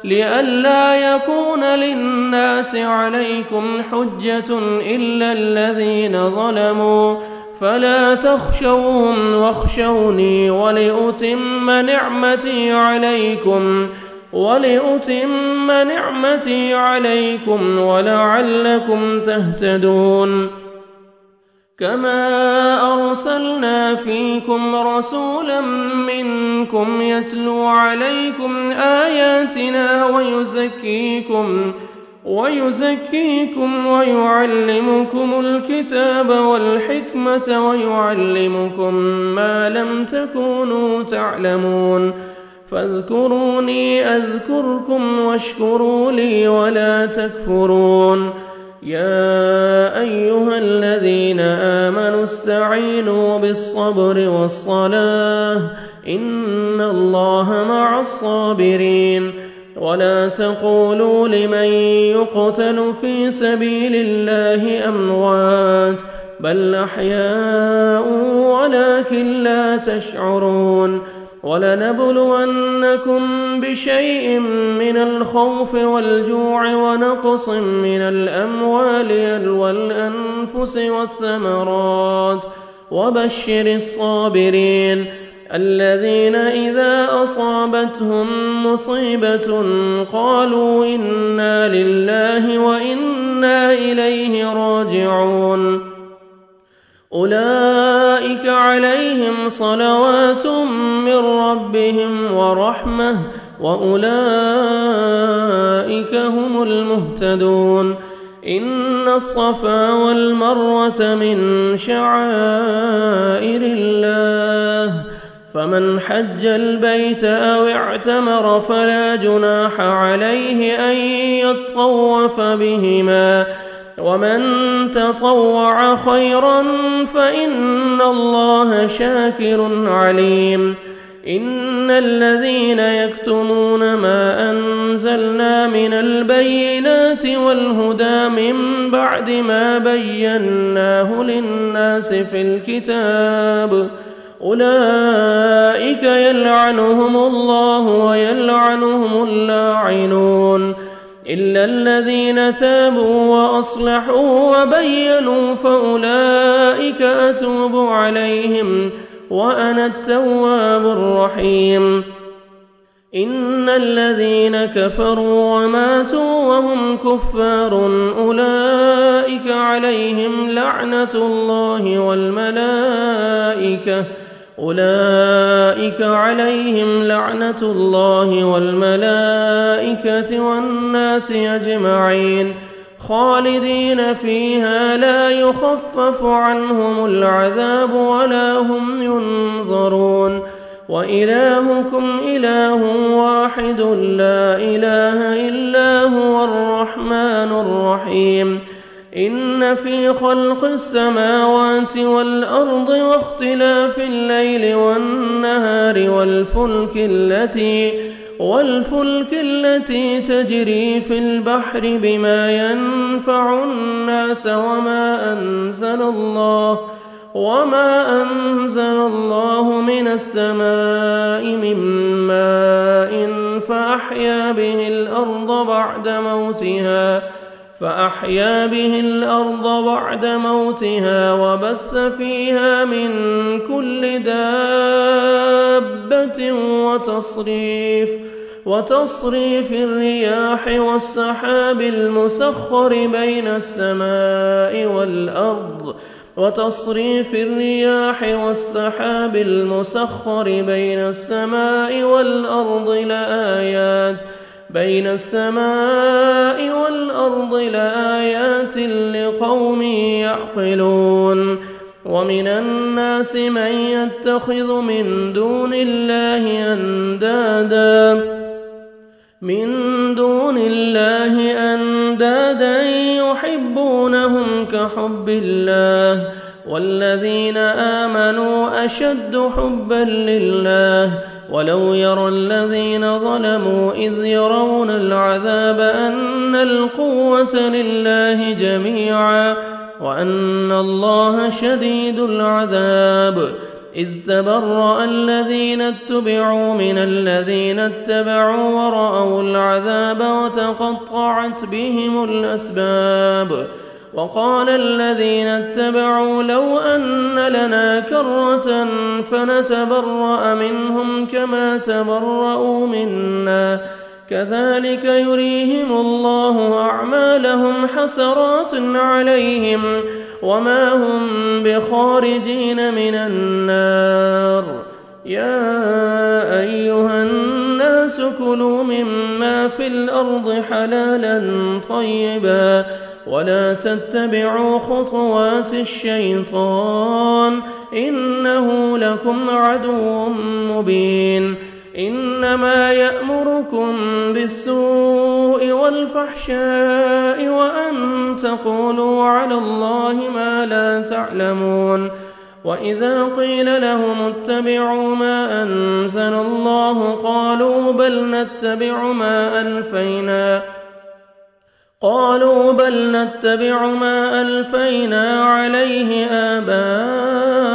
لئلا يكون للناس عليكم حجة إلا الذين ظلموا فلا تخشوهم واخشوني ولأتم نعمتي عليكم ولعلكم تهتدون كما أرسلنا فيكم رسولا منكم يتلو عليكم آياتنا ويزكيكم ويعلمكم الكتاب والحكمة ويعلمكم ما لم تكونوا تعلمون فاذكروني أذكركم واشكروا لي ولا تكفرون يا أيها الذين آمنوا استعينوا بالصبر والصلاة إن الله مع الصابرين ولا تقولوا لمن يقتل في سبيل الله أموات بل أحياء ولكن لا تشعرون ولنبلونكم بشيء من الخوف والجوع ونقص من الأموال والأنفس والثمرات وبشر الصابرين الذين إذا أصابتهم مصيبة قالوا إنا لله وإنا إليه راجعون أولئك عليهم صلوات من ربهم ورحمة وأولئك هم المهتدون إن الصفا والمروة من شعائر الله فمن حج البيت أو اعتمر فلا جناح عليه أن يطوف بهما ومن تطوع خيرا فإن الله شاكر عليم إن الذين يكتمون ما أنزلنا من البينات والهدى من بعد ما بيناه للناس في الكتاب أولئك يلعنهم الله ويلعنهم اللاعنون إلا الذين تابوا وأصلحوا وبينوا فأولئك أتوب عليهم وأنا التواب الرحيم إن الذين كفروا وماتوا وهم كفار أولئك عليهم لعنة الله والملائكة والناس أجمعين خالدين فيها لا يخفف عنهم العذاب ولا هم ينظرون وإلهكم إله واحد لا إله إلا هو الرحمن الرحيم إن في خلق السماوات والأرض واختلاف الليل والنهار والفلك التي تجري في البحر بما ينفع الناس وما أنزل الله من السماء من ماء فأحيا به الأرض بعد موتها وبث فيها من كل دابة وتصريف الرياح والسحاب المسخر بين السماء والأرض لآيات لقوم يعقلون ومن الناس من يتخذ من دون الله أندادا يحبونهم كحب الله والذين آمنوا أشد حبا لله ولو يرى الذين ظلموا إذ يرون العذاب أن القوة لله جميعا وأن الله شديد العذاب إذ تبرأ الذين اتبعوا من الذين اتبعوا ورأوا العذاب وتقطعت بهم الأسباب وقال الذين اتبعوا لو أن لنا كرة فنتبرأ منهم كما تبرأوا منا كذلك يريهم الله أعمالهم حسرات عليهم وما هم بخارجين من النار يا أيها الناس كلوا مما في الأرض حلالا طيبا ولا تتبعوا خطوات الشيطان إنه لكم عدو مبين إنما يأمركم بالسوء والفحشاء وأن تقولوا على الله ما لا تعلمون وإذا قيل لهم اتبعوا ما أنزل الله قالوا بل نتبع ما ألفينا عليه آباءنا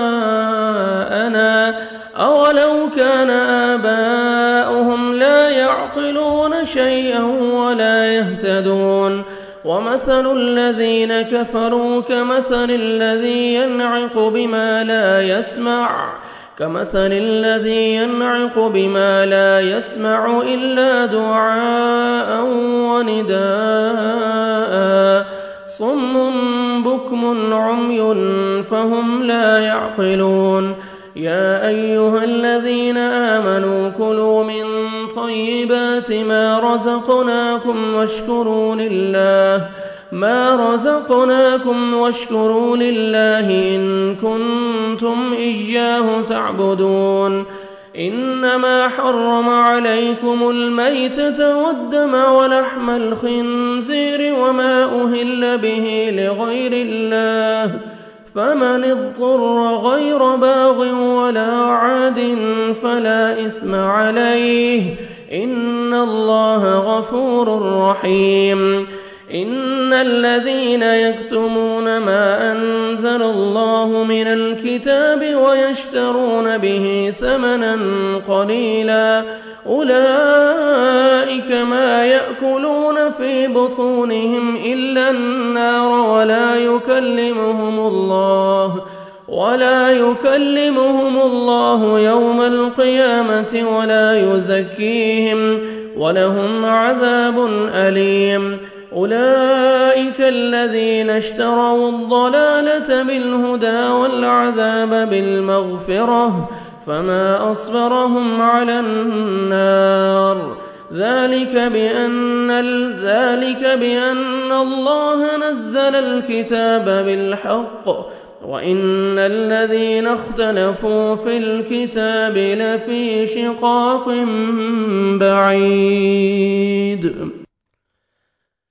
أولو كان آباؤهم لا يعقلون شيئا ولا يهتدون ومثل الذين كفروا كمثل الذي ينعق بما لا يسمع إلا دعاء ونداء صم بكم عمي فهم لا يعقلون يا أيها الذين آمنوا كلوا من طيبات ما رزقناكم واشكروا لله إن كنتم إياه تعبدون إنما حرم عليكم الميتة والدم ولحم الخنزير وما أهل به لغير الله فمن اضطر غير باغ ولا عاد فلا إثم عليه إن الله غفور رحيم إن الذين يكتمون ما أنزل الله من الكتاب ويشترون به ثمنا قليلا أولئك ما يأكلون في بطونهم إلا النار ولا يكلمهم الله يوم القيامة ولا يزكيهم ولهم عذاب أليم أولئك الذين اشتروا الضلالة بالهدى والعذاب بالمغفرة فما أصبرهم على النار ذلك بأن الله نزل الكتاب بالحق وإن الذين اختلفوا في الكتاب لفي شقاق بعيد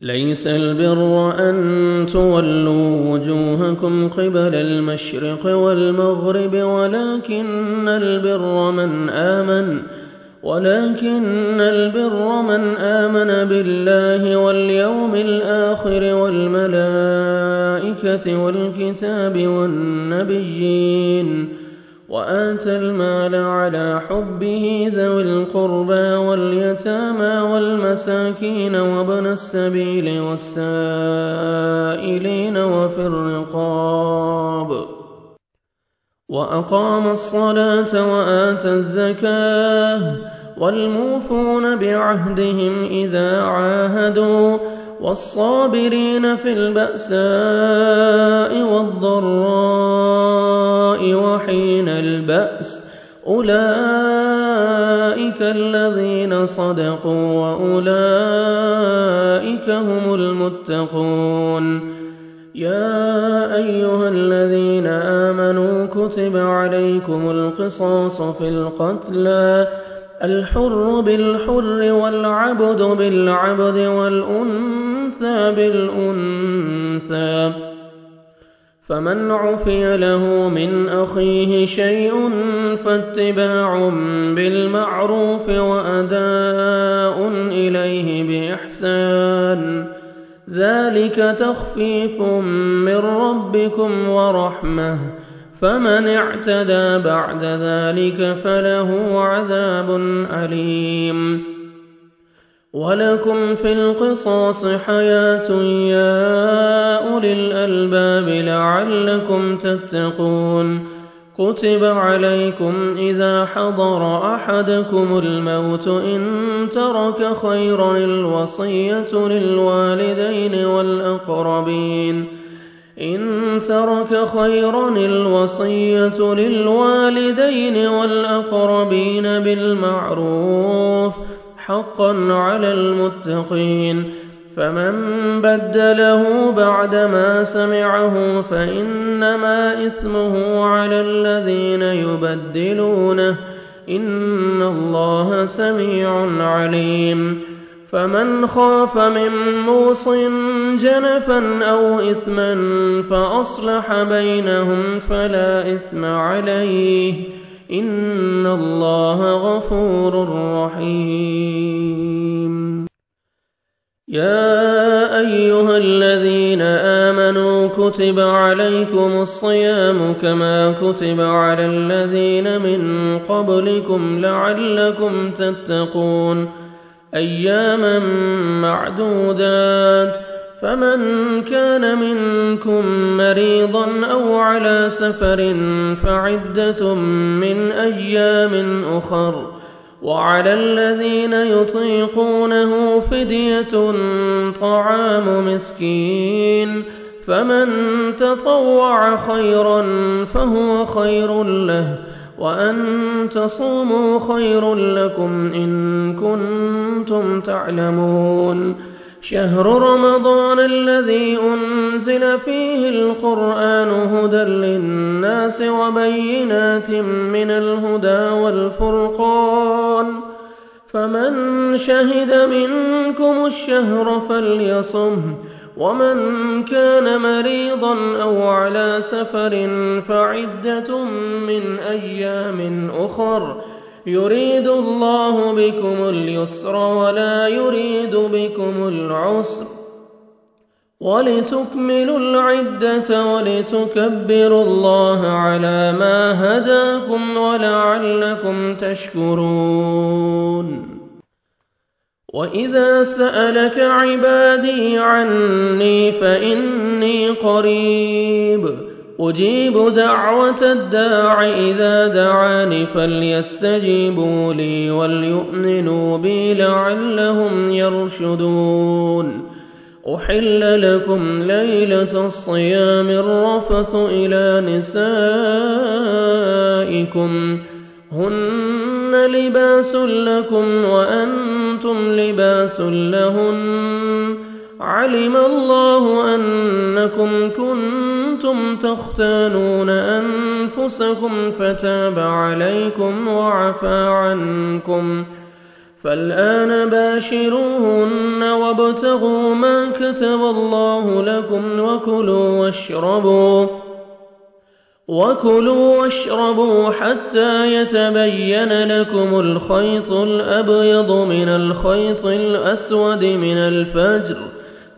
ليس البر أن تولوا وجوهكم قبل المشرق والمغرب ولكن البر من آمن بالله واليوم الآخر والملائكة والكتاب والنبيين وآتى المال على حبه ذوي القربى واليتامى والمساكين وابن السبيل والسائلين وفي الرقاب وأقام الصلاة وآتى الزكاة والموفون بعهدهم إذا عاهدوا والصابرين في البأساء والضراء وحين البأس أولئك الذين صدقوا وأولئك هم المتقون يا أيها الذين آمنوا كتب عليكم القصاص في القتلى الحر بالحر والعبد بالعبد والأنثى بالأنثى فمن عفي له من أخيه شيء فاتباع بالمعروف وأداء إليه بإحسان ذلك تخفيف من ربكم ورحمة فمن اعتدى بعد ذلك فله عذاب أليم ولكم في القصاص حياة يا أولي الألباب لعلكم تتقون كتب عليكم إذا حضر أحدكم الموت إن ترك خيرا الوصية للوالدين والأقربين بالمعروف حقا على المتقين فمن بدله بعدما سمعه فإنما إثمه على الذين يبدلونه إن الله سميع عليم فمن خاف من موص جنفا أو إثما فأصلح بينهم فلا إثم عليه إن الله غفور رحيم يا أيها الذين آمنوا كتب عليكم الصيام كما كتب على الذين من قبلكم لعلكم تتقون أياما معدودات فمن كان منكم مريضا أو على سفر فعدة من أيام أخر وعلى الذين يطيقونه فدية طعام مسكين فمن تطوع خيرا فهو خير له وأن تصوموا خير لكم إن كنتم تعلمون شهر رمضان الذي أنزل فيه القرآن هدى للناس وبينات من الهدى والفرقان فمن شهد منكم الشهر فليصم ومن كان مريضا أو على سفر فعدة من أيام أخر يريد الله بكم اليسر ولا يريد بكم العسر ولتكملوا العدة ولتكبروا الله على ما هداكم ولعلكم تشكرون وإذا سألك عبادي عني فإني قريب أجيب دعوة الداع إذا دعاني فليستجيبوا لي وليؤمنوا بي لعلهم يرشدون أحل لكم ليلة الصيام الرفث إلى نسائكم هن لباس لكم وأنتم لباس لهن علم الله أنكم كنتم تختانون أنفسكم فتاب عليكم وعفى عنكم فالآن باشروهن وابتغوا ما كتب الله لكم وكلوا واشربوا حتى يتبين لكم الخيط الأبيض من الخيط الأسود من الفجر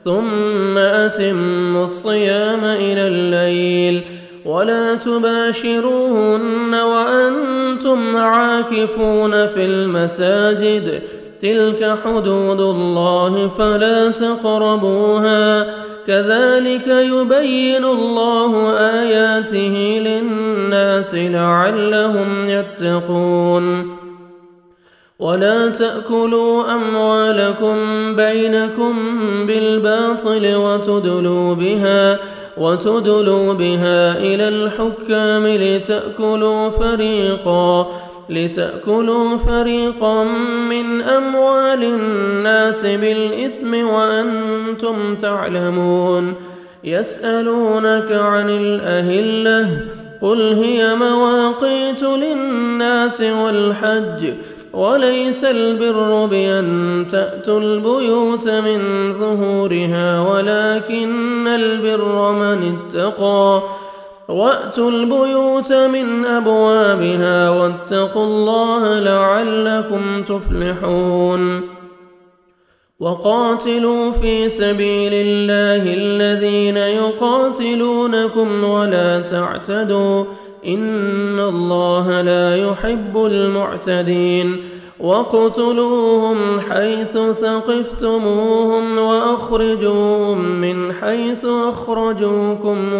ثم أتموا الصيام إلى الليل ولا تباشروهن وأنتم عاكفون في المساجد تلك حدود الله فلا تقربوها كذلك يبين الله آياته للناس لعلهم يتقون ولا تأكلوا أموالكم بينكم بالباطل وتدلوا بها إلى الحكام لتأكلوا فريقا من أموال الناس بالإثم وأنتم تعلمون يسألونك عن الأهلة قل هي مواقيت للناس والحج وليس البر بأن تأتوا البيوت من ظهورها ولكن البر من اتقى وأتوا البيوت من أبوابها واتقوا الله لعلكم تفلحون وقاتلوا في سبيل الله الذين يقاتلونكم ولا تعتدوا إن الله لا يحب المعتدين واقتلوهم حيث ثقفتموهم وأخرجوهم من حيث أخرجوكم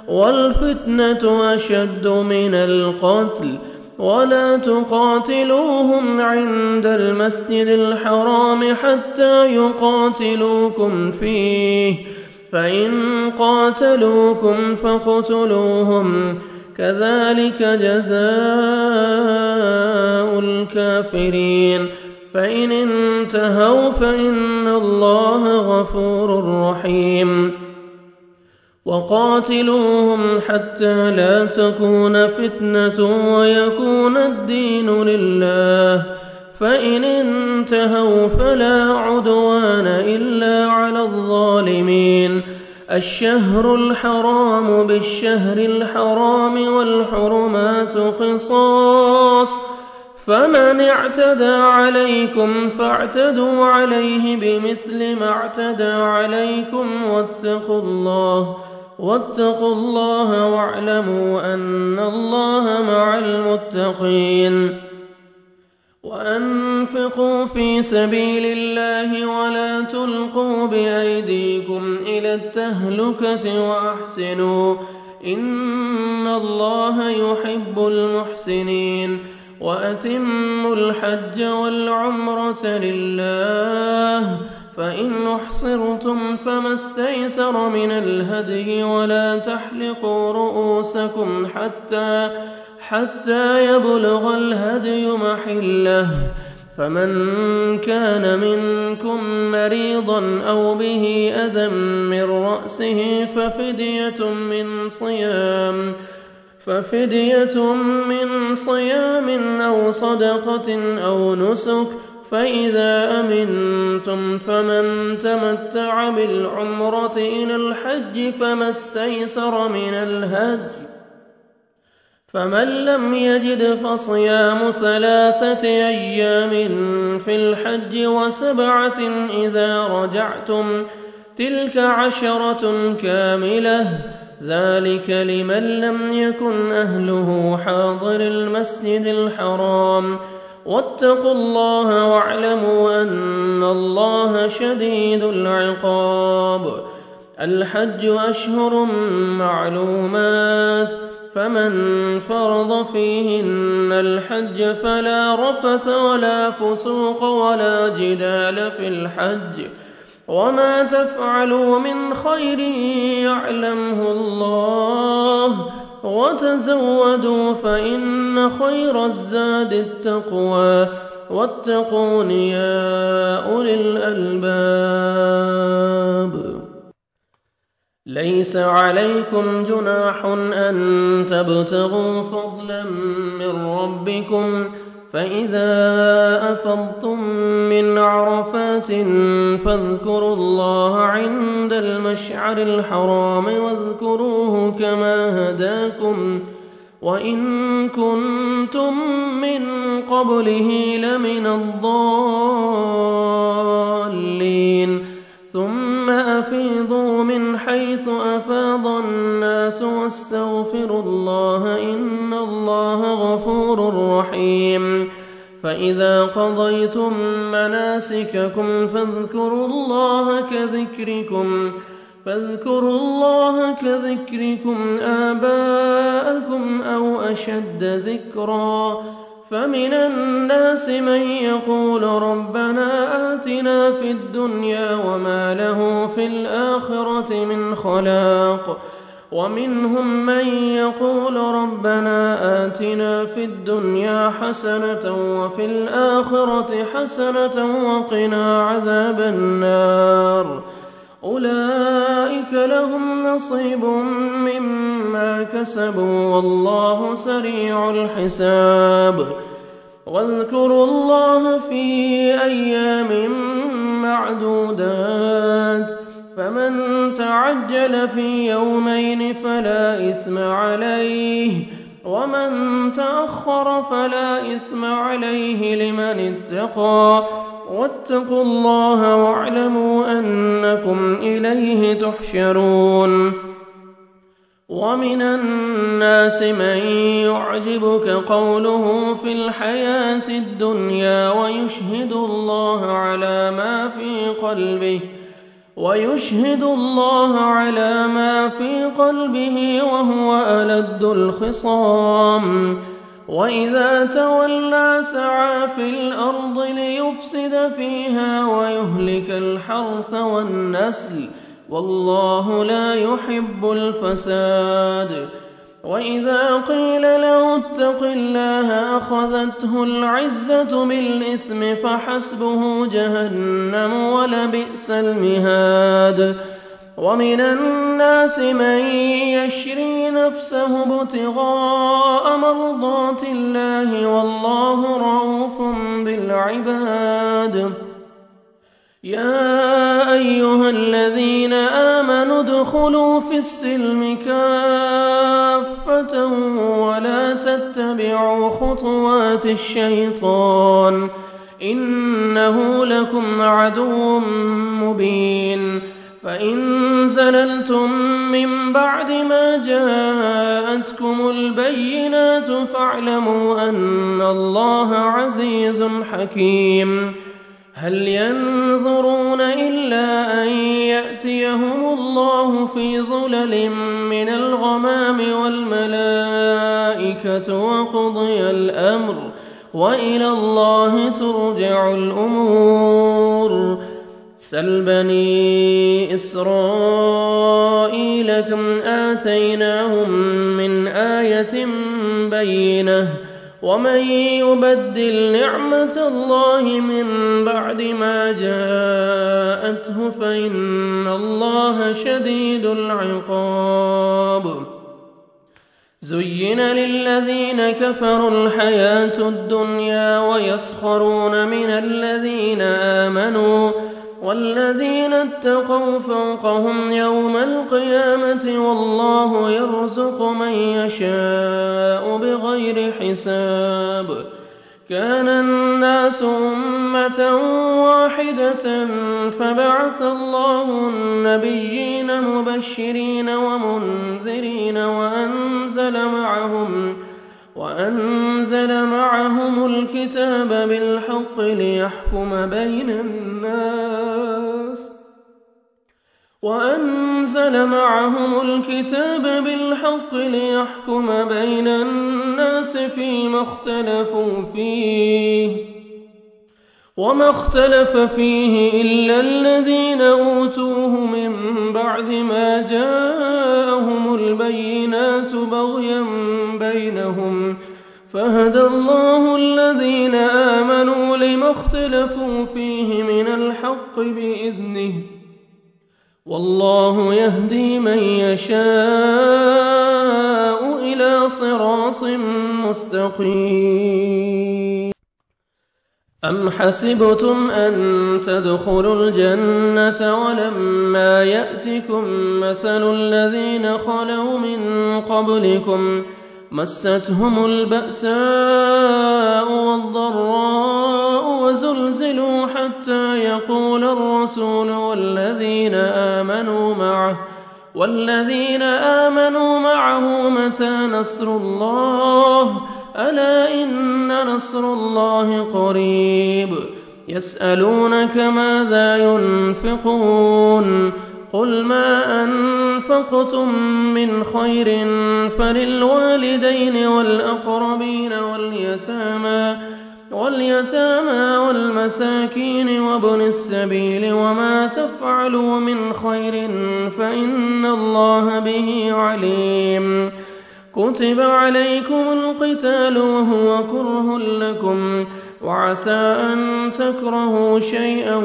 والفتنة أشد من القتل ولا تقاتلوهم عند المسجد الحرام حتى يقاتلوكم فيه فإن قاتلوكم فاقتلوهم كذلك جزاء الكافرين فإن انتهوا فإن الله غفور رحيم وقاتلوهم حتى لا تكون فتنة ويكون الدين لله فإن انتهوا فلا عدوان إلا على الظالمين الشهر الحرام بالشهر الحرام والحرمات قصاص فمن اعتدى عليكم فاعتدوا عليه بمثل ما اعتدى عليكم واتقوا الله واعلموا أن الله مع المتقين وأنفقوا في سبيل الله ولا تلقوا بأيديكم إلى التهلكة وأحسنوا إن الله يحب المحسنين وأتموا الحج والعمرة لله فإن أحصرتم فما استيسر من الهدي ولا تحلقوا رؤوسكم حتى يبلغ الهدي محله فمن كان منكم مريضا أو به أذى من رأسه ففدية من صيام أو صدقة أو نسك فإذا أمنتم فمن تمتع بالعمرة إلى الحج فما استيسر من الهدي فمن لم يجد فصيام 3 أيام في الحج و7 إذا رجعتم تلك 10 كاملة ذلك لمن لم يكن أهله حاضر المسجد الحرام واتقوا الله واعلموا أن الله شديد العقاب الحج أشهر معلومات فمن فرض فيهن الحج فلا رفث ولا فسوق ولا جدال في الحج وما تفعلوا من خير يعلمه الله وتزودوا فإن خير الزاد التقوى واتقون يا أولي الألباب ليس عليكم جناح أن تبتغوا فضلا من ربكم فإذا أفضتم من عرفات فاذكروا الله عند المشعر الحرام واذكروه كما هداكم وإن كنتم من قبله لمن الضالين ثم أفيضوا من حيث أفاض الناس واستغفروا الله إن الله غفور رحيم فإذا قضيتم مناسككم فاذكروا الله كذكركم آباءكم أو أشد ذكرا فمن الناس من يقول ربنا آتنا في الدنيا وما له في الآخرة من خلاق ومنهم من يقول ربنا آتنا في الدنيا حسنة وفي الآخرة حسنة وقنا عذاب النار أولئك لهم نصيب مما كسبوا والله سريع الحساب واذكروا الله في أيام معدودات فمن تعجل في يومين فلا إثم عليه ومن تأخر فلا إثم عليه لمن اتقى واتقوا الله واعلموا أنكم إليه تحشرون. ومن الناس من يعجبك قوله في الحياة الدنيا ويشهد الله على ما في قلبه وهو ألد الخصام وإذا تولى سعى في الأرض ليفسد فيها ويهلك الحرث والنسل والله لا يحب الفساد. وإذا قيل له اتق الله أخذته العزة بالإثم فحسبه جهنم ولبئس المهاد. ومن الناس من يشري نفسه ابتغاء مرضات الله والله رؤوف بالعباد. يا أيها الذين آمنوا ادخلوا في السلم كافة ولا تتبعوا خطوات الشيطان إنه لكم عدو مبين. فإن زللتم من بعد ما جاءتكم البينات فاعلموا أن الله عزيز حكيم. هل ينظرون إلا أن يأتيهم الله في ظلل من الغمام والملائكة وقضي الأمر وإلى الله ترجع الأمور. سل بني إسرائيل كم آتيناهم من آية بينة ومن يبدل نعمة الله من بعد ما جاءته فإن الله شديد العقاب. زين للذين كفروا الحياة الدنيا ويسخرون من الذين آمنوا والذين اتقوا فوقهم يوم القيامة والله يرزق من يشاء بغير حساب. كان الناس أمة واحدة فبعث الله النبيين مبشرين ومنذرين وأنزل معهم الكتاب بالحق ليحكم بين الناس فيما اختلفوا فيه وما اختلف فيه إلا الذين أوتوه من بعد ما جاءهم البينات بغيا بينهم فهدى الله الذين آمنوا لما اختلفوا فيه من الحق بإذنه والله يهدي من يشاء إلى صراط مستقيم. أم حسبتم أن تدخلوا الجنة ولما يأتكم مثل الذين خلوا من قبلكم مستهم البأساء والضراء وزلزلوا حتى يقول الرسول والذين آمنوا معه متى نصر الله ألا إن نصر الله قريب. يسألونك ماذا ينفقون قل ما أنفقتم من خير فللوالدين والأقربين واليتامى والمساكين وابن السبيل وما تفعلوا من خير فإن الله به عليم. كتب عليكم القتال وهو كره لكم وعسى أن تكرهوا شيئا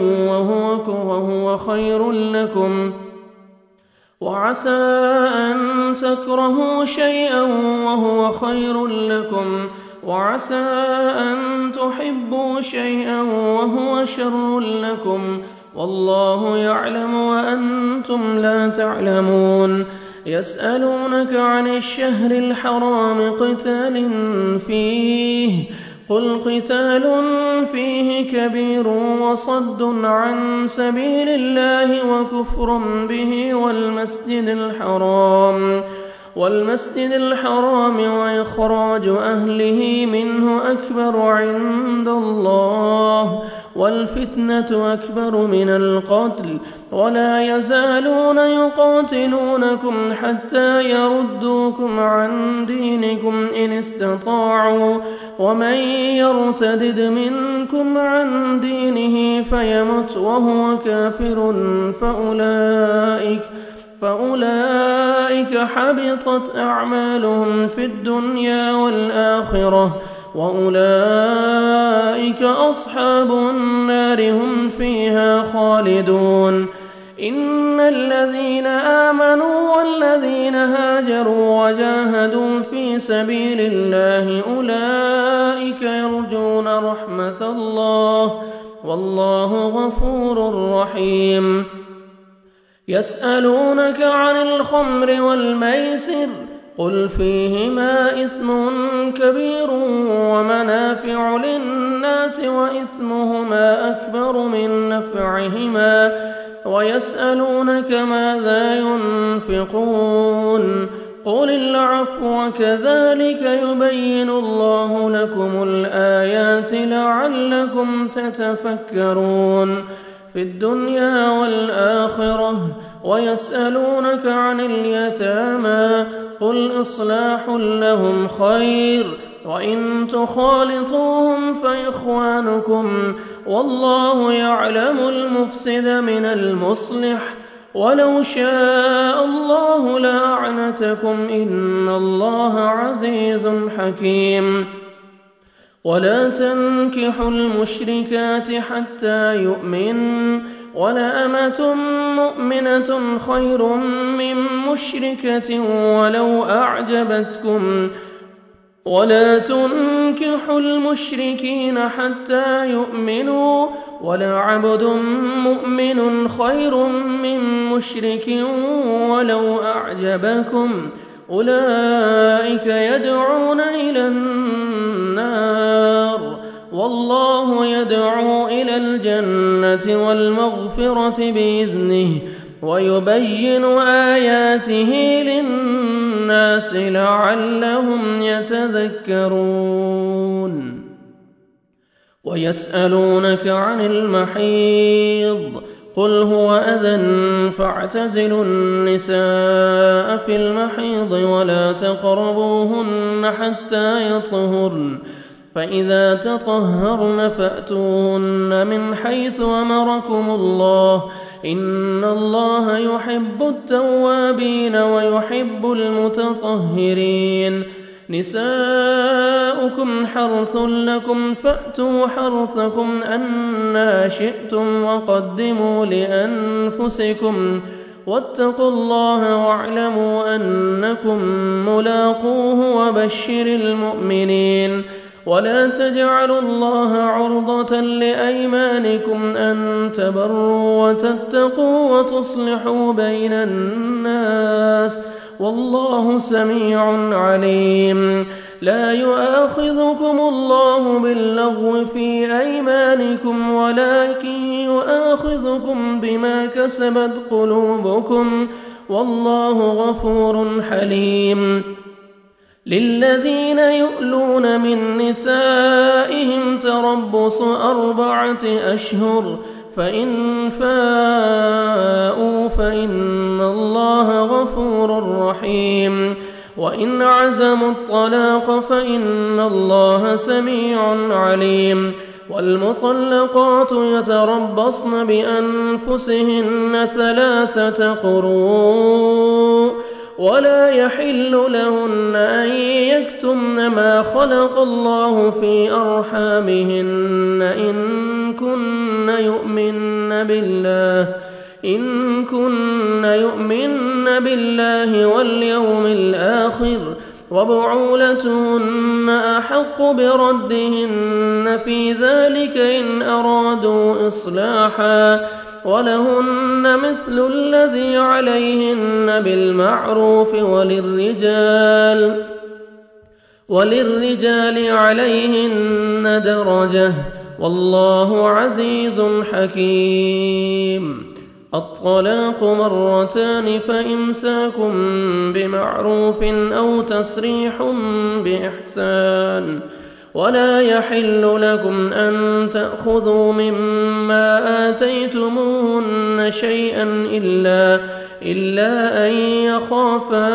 وهو خير لكم وعسى أن تكرهوا شيئا وهو خير لكم، وعسى أن تحبوا شيئا وهو شر لكم، والله يعلم وأنتم لا تعلمون. يسألونك عن الشهر الحرام قتال فيه، قل قتال فيه كبير وصد عن سبيل الله وكفر به والمسجد الحرام وإخراج أهله منه أكبر عند الله، والفتنة أكبر من القتل، ولا يزالون يقاتلونكم حتى يردوكم عن دينكم إن استطاعوا، ومن يرتدد منكم عن دينه فيمت وهو كافر فأولئك حبطت أعمالهم في الدنيا والآخرة، وأولئك أصحاب النار هم فيها خالدون. إن الذين آمنوا والذين هاجروا وجاهدوا في سبيل الله أولئك يرجون رحمة الله، والله غفور رحيم. يسألونك عن الخمر والميسر، قل فيهما إثم كبير ومنافع للناس وإثمهما أكبر من نفعهما، ويسألونك ماذا ينفقون، قل العفو، كذلك يبين الله لكم الآيات لعلكم تتفكرون في الدنيا والآخرة. ويسألونك عن اليتامى، قل إصلاح لهم خير، وإن تخالطوهم فإخوانكم، والله يعلم المفسد من المصلح، ولو شاء الله لأعنتكم، إن الله عزيز حكيم. ولا تنكحوا المشركات حتى يؤمنوا، ولأمة مؤمنة خير من مشركة ولو أعجبتكم، ولا تنكحوا المشركين حتى يؤمنوا، ولعبد مؤمن خير من مشرك ولو أعجبكم، أولئك يدعون إلى النار، والله يدعو إلى الجنة والمغفرة بإذنه، ويبين آياته للناس لعلهم يتذكرون. ويسألونك عن المحيض، قل هو أذى فاعتزلوا النساء في المحيض ولا تقربوهن حتى يطهرن، فإذا تطهرن فأتوهن من حيث أمركم الله، إن الله يحب التوابين ويحب المتطهرين. نساؤكم حرث لكم فأتوا حرثكم أنى شئتم، وقدموا لأنفسكم، واتقوا الله واعلموا أنكم ملاقوه، وبشر المؤمنين. ولا تجعلوا الله عرضة لأيمانكم أن تبروا وتتقوا وتصلحوا بين الناس، والله سميع عليم. لا يؤاخذكم الله باللغو في أيمانكم، ولكن يؤاخذكم بما كسبت قلوبكم، والله غفور حليم. للذين يؤلون من نسائهم تربص 4 أشهر، فإن فاءوا فإن الله غفور رحيم. وإن عزموا الطلاق فإن الله سميع عليم. والمطلقات يتربصن بأنفسهن 3 قروء، ولا يحل لهن أن يكتمن ما خلق الله في أرحامهن إن كن يؤمن إن كن يؤمن بالله واليوم الآخر وبعولتهن أحق بردهن في ذلك إن أرادوا إصلاحا ولهن مثل الذي عليهن بالمعروف وللرجال عليهن درجة والله عزيز حكيم. الطلاق مرتان فإمساك بمعروف أو تسريح بإحسان ولا يحل لكم أن تأخذوا مما آتيتموهن شيئا إلا أن يخافا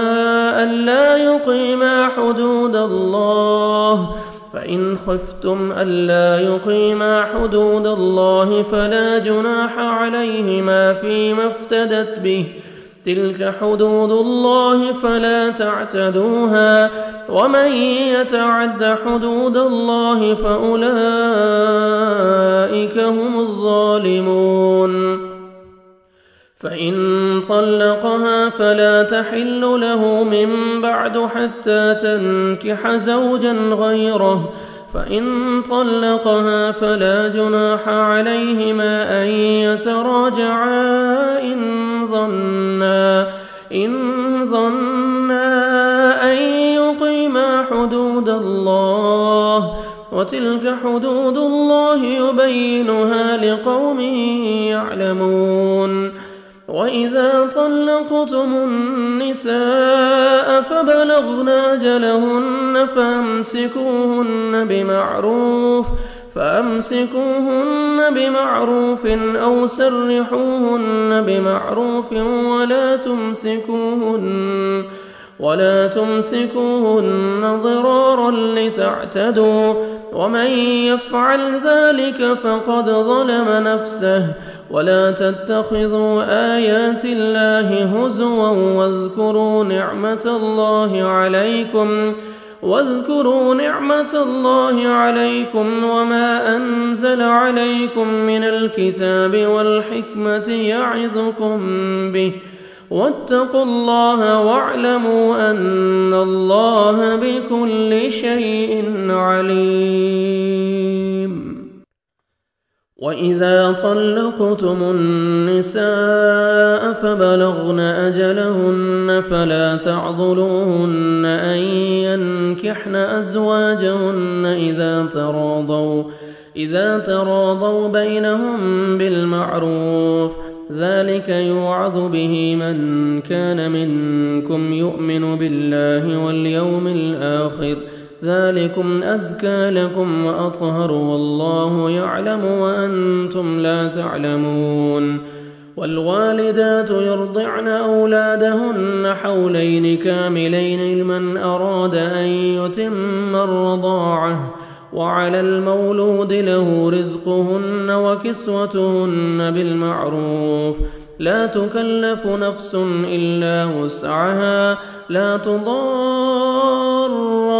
ألا يقيما حدود الله فإن خفتم ألا يقيما حدود الله فلا جناح عليهما فيما افتدت به تلك حدود الله فلا تعتدوها ومن يتعد حدود الله فأولئك هم الظالمون. فإن طلقها فلا تحل له من بعد حتى تنكح زوجا غيره فإن طلقها فلا جناح عليهما أن يتراجعا إن ظنا أن يقيما حدود الله وتلك حدود الله يبينها لقوم يعلمون. وإذا طلقتم النساء فبلغن أجلهن فأمسكوهن بمعروف أو سرحوهن بمعروف ولا تمسكوهن ضرارا لتعتدوا ومن يفعل ذلك فقد ظلم نفسه. ولا تتخذوا آيات الله هزوا واذكروا نعمة الله عليكم وما أنزل عليكم من الكتاب والحكمة يعظكم به واتقوا الله واعلموا أن الله بكل شيء عليم. وإذا طلقتم النساء فبلغن أجلهن فلا تعضلوهن أن ينكحن أزواجهن إذا تراضوا بينهم بالمعروف ذلك يوعظ به من كان منكم يؤمن بالله واليوم الآخر ذلكم أزكى لكم وأطهر والله يعلم وأنتم لا تعلمون. والوالدات يرضعن أولادهن حولين كاملين لمن أراد أن يتم الرضاعة وعلى المولود له رزقهن وكسوتهن بالمعروف لا تكلف نفس إلا وسعها لا تضار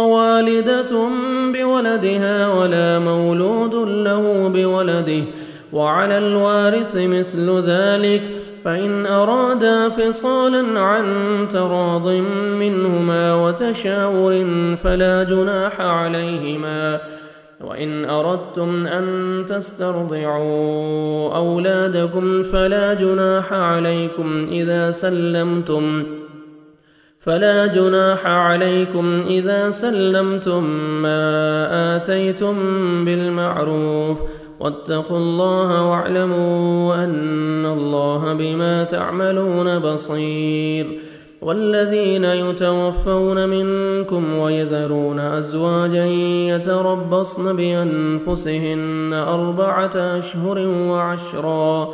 والدة بولدها ولا مولود له بولده وعلى الوارث مثل ذلك فإن أرادا فصالا عن تراض منهما وتشاور فلا جناح عليهما. وإن أردتم أن تسترضعوا أولادكم فلا جناح عليكم إذا سلمتم ما آتيتم بالمعروف واتقوا الله واعلموا أن الله بما تعملون بصير. والذين يتوفون منكم ويذرون أزواجا يتربصن بأنفسهن 4 أشهر وعشرا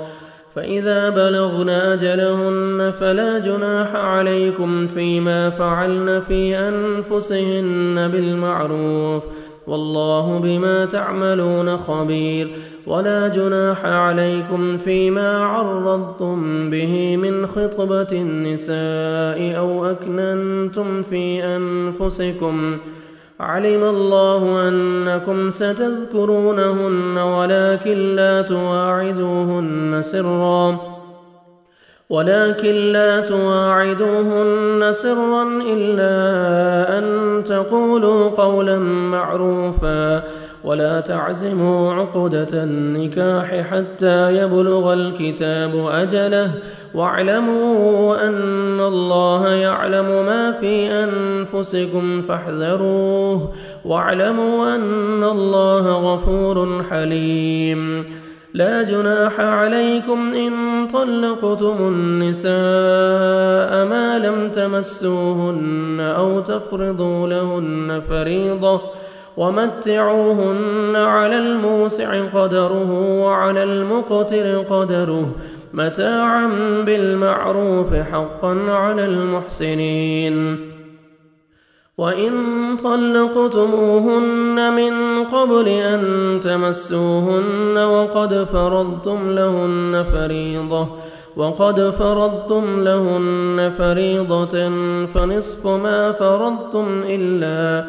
فإذا بلغن أجلهن فلا جناح عليكم فيما فعلن في أنفسهن بالمعروف والله بما تعملون خبير. ولا جناح عليكم فيما عرضتم به من خطبة النساء أو أكننتم في أنفسكم علم الله أنكم ستذكرونهن ولكن لا تواعدوهن سرا ولكن لا تواعدوهن سرا إلا أن تقولوا قولا معروفا ولا تعزموا عقدة النكاح حتى يبلغ الكتاب أجله واعلموا أن الله يعلم ما في أنفسكم فاحذروه واعلموا أن الله غفور حليم. لا جناح عليكم إن طلقتم النساء ما لم تمسوهن أو تفرضوا لهن فريضة ومتعوهن على الموسع قدره وعلى المقتر قدره متاعا بالمعروف حقا على المحسنين. وإن طلقتموهن من قبل أن تمسوهن وقد فرضتم لهن فريضة فنصف ما فرضتم إلا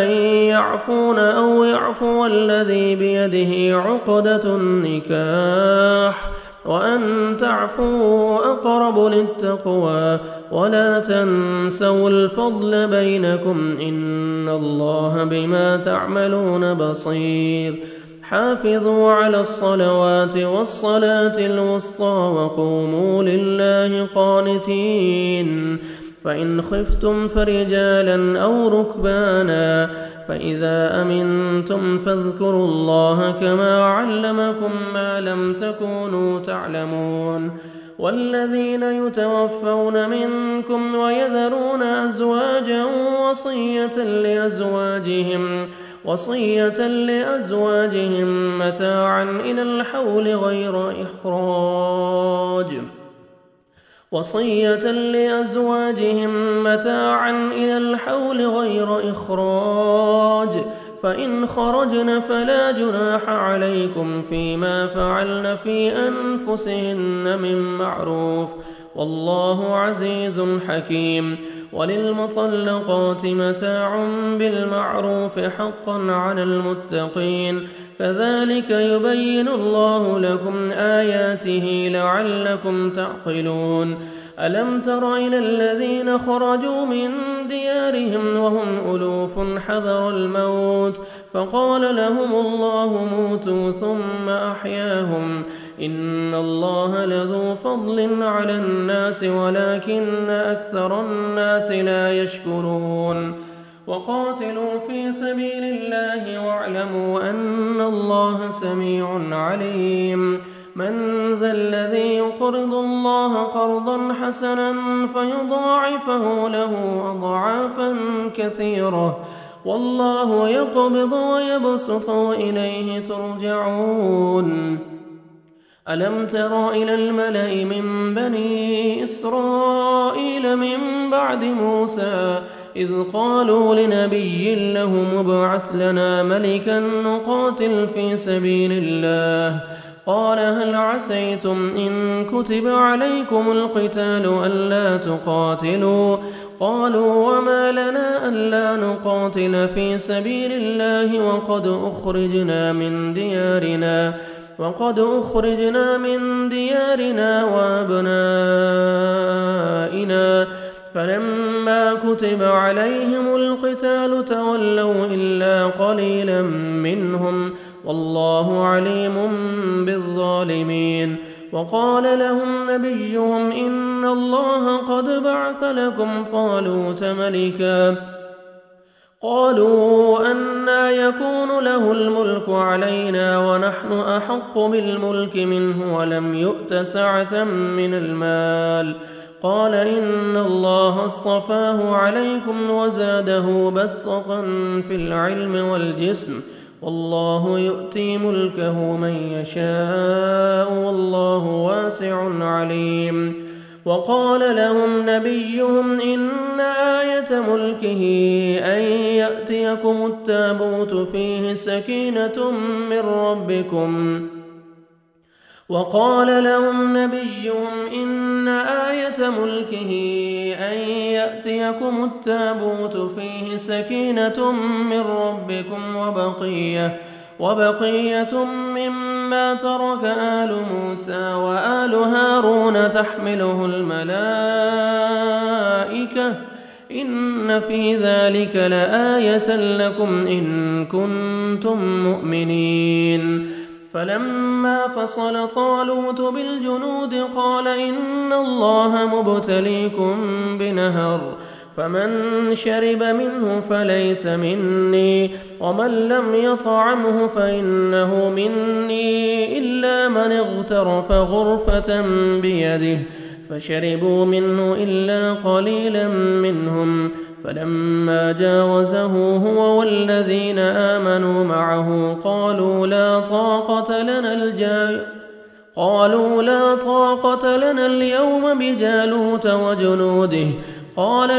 أن يعفون أو يعفو الذي بيده عقدة النكاح وأن تعفوا أقرب للتقوى ولا تنسوا الفضل بينكم إن الله بما تعملون بصير. حافظوا على الصلوات والصلاة الوسطى وقوموا لله قانتين. فإن خفتم فرجالا أو ركبانا فإذا أمنتم فاذكروا الله كما علمكم ما لم تكونوا تعلمون. والذين يتوفون منكم ويذرون أزواجا وصية لأزواجهم متاعا إلى الحول غير إخراج فإن خرجن فلا جناح عليكم فيما فعلن في أنفسهن من معروف والله عزيز حكيم. وللمطلقات متاع بالمعروف حقا على المتقين كذلك يبين الله لكم آياته لعلكم تعقلون. ألم تر إلى الذين خرجوا من ديارهم وهم ألوف حذر الموت فقال لهم الله موتوا ثم أحياهم إن الله لذو فضل على الناس ولكن أكثر الناس لا يشكرون. وقاتلوا في سبيل الله واعلموا أن الله سميع عليم. من ذا الذي يقرض الله قرضا حسنا فيضاعفه له أضعافا كثيرة والله يقبض ويبسط وإليه ترجعون. ألم تر إلى الملأ من بني إسرائيل من بعد موسى إذ قالوا لنبي له ابعث لنا ملكا نقاتل في سبيل الله قال هل عسيتم إن كتب عليكم القتال ألا تقاتلوا قالوا وما لنا ألا نقاتل في سبيل الله وقد أخرجنا من ديارنا وأبنائنا فلما كتب عليهم القتال تولوا إلا قليلا منهم والله عليم بالظالمين. وقال لهم نبيهم إن الله قد بعث لكم طالوت ملكا قالوا أنى يكون له الملك علينا ونحن أحق بالملك منه ولم يؤت سعة من المال قال إن الله اصطفاه عليكم وزاده بسطة في العلم والجسم والله يؤتي ملكه من يشاء والله واسع عليم. وقال لهم نبيهم إن آية ملكه أن يأتيكم التابوت فيه سكينة من ربكم وبقية مما ترك آل موسى وآل هارون تحمله الملائكة إن في ذلك لآية لكم إن كنتم مؤمنين فلما فصل طالوت بالجنود قال إن الله مبتليكم بنهر فمن شرب منه فليس مني ومن لم يطعمه فإنه مني إلا من اغترف غرفة بيده فشربوا منه إلا قليلا منهم فلما جاوزه هو والذين آمنوا معه قالوا لا طاقة لنا اليوم بجالوت وجنوده قال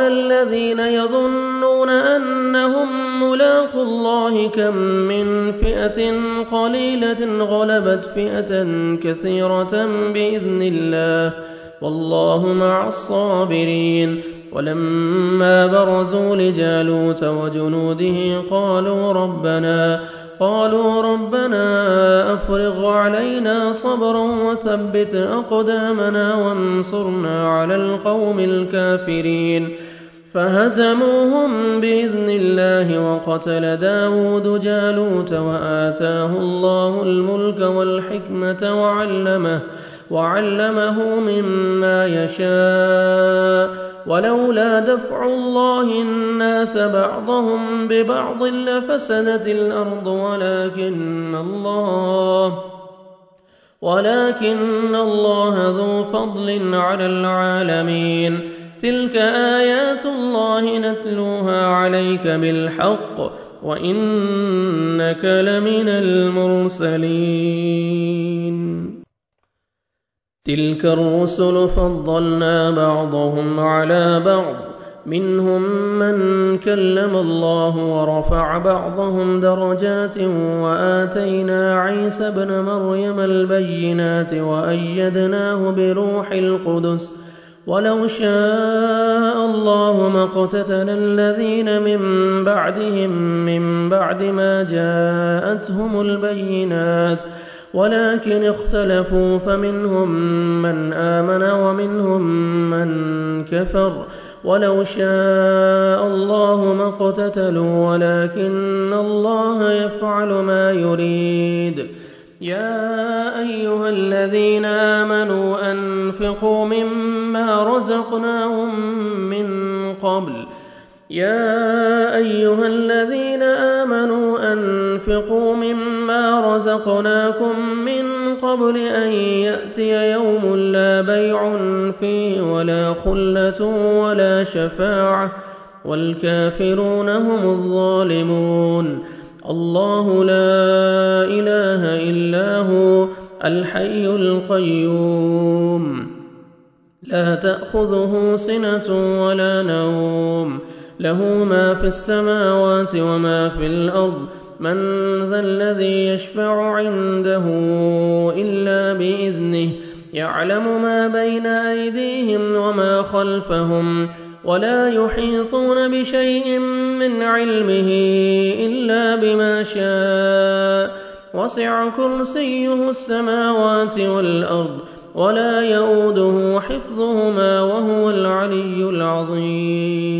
الذين يظنون أنهم ملاقو الله كم من فئة قليلة غلبت فئة كثيرة بإذن الله والله مع الصابرين ولما برزوا لجالوت وجنوده قالوا ربنا أفرغ علينا صبرا وثبت أقدامنا وانصرنا على القوم الكافرين فهزموهم بإذن الله وقتل داود جالوت وآتاه الله الملك والحكمة وعلمه مما يشاء ولولا دفع الله الناس بعضهم ببعض لفسدت الأرض ولكن الله ذو فضل على العالمين تلك آيات الله نتلوها عليك بالحق وإنك لمن المرسلين تلك الرسل فضلنا بعضهم على بعض منهم من كلم الله ورفع بعضهم درجات وآتينا عيسى ابن مريم البينات وأيدناه بروح القدس ولو شاء الله ما اقتتل الذين من بعدهم من بعد ما جاءتهم البينات ولكن اختلفوا فمنهم من آمن ومنهم من كفر ولو شاء الله ما اقتتلوا ولكن الله يفعل ما يريد يا أيها الذين آمنوا أنفقوا مما رزقناكم من قبل أن يأتي يوم لا بيع فيه ولا خلة ولا شفاعة والكافرون هم الظالمون الله لا إله إلا هو الحي القيوم لا تأخذه سنة ولا نوم له ما في السماوات وما في الأرض من ذا الذي يشفع عنده إلا بإذنه يعلم ما بين أيديهم وما خلفهم ولا يحيطون بشيء من علمه إلا بما شاء وسع كرسيه السماوات والأرض ولا يؤوده حفظهما وهو العلي العظيم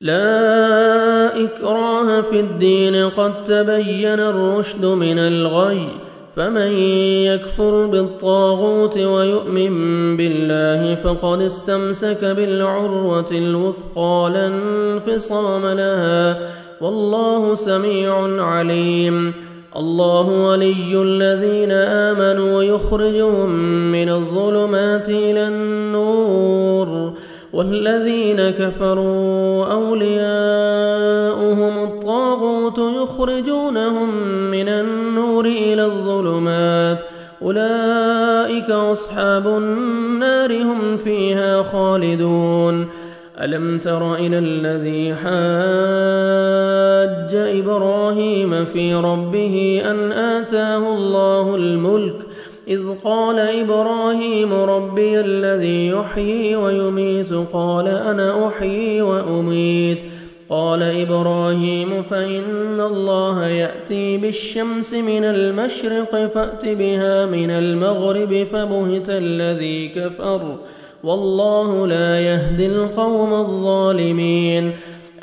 لا إكراه في الدين قد تبين الرشد من الغي فمن يكفر بالطاغوت ويؤمن بالله فقد استمسك بالعروة الوثقى لا انفصام لها والله سميع عليم الله ولي الذين آمنوا يخرجهم من الظلمات إلى النور والذين كفروا أولياؤهم الطاغوت يخرجونهم من النور إلى الظلمات أولئك أصحاب النار هم فيها خالدون ألم تر إلى الذي حاج إبراهيم في ربه أن آتاه الله الملك إذ قال إبراهيم ربي الذي يحيي ويميت قال أنا أحيي وأميت قال إبراهيم فإن الله يأتي بالشمس من المشرق فأت بها من المغرب فبهت الذي كفر والله لا يهدي القوم الظالمين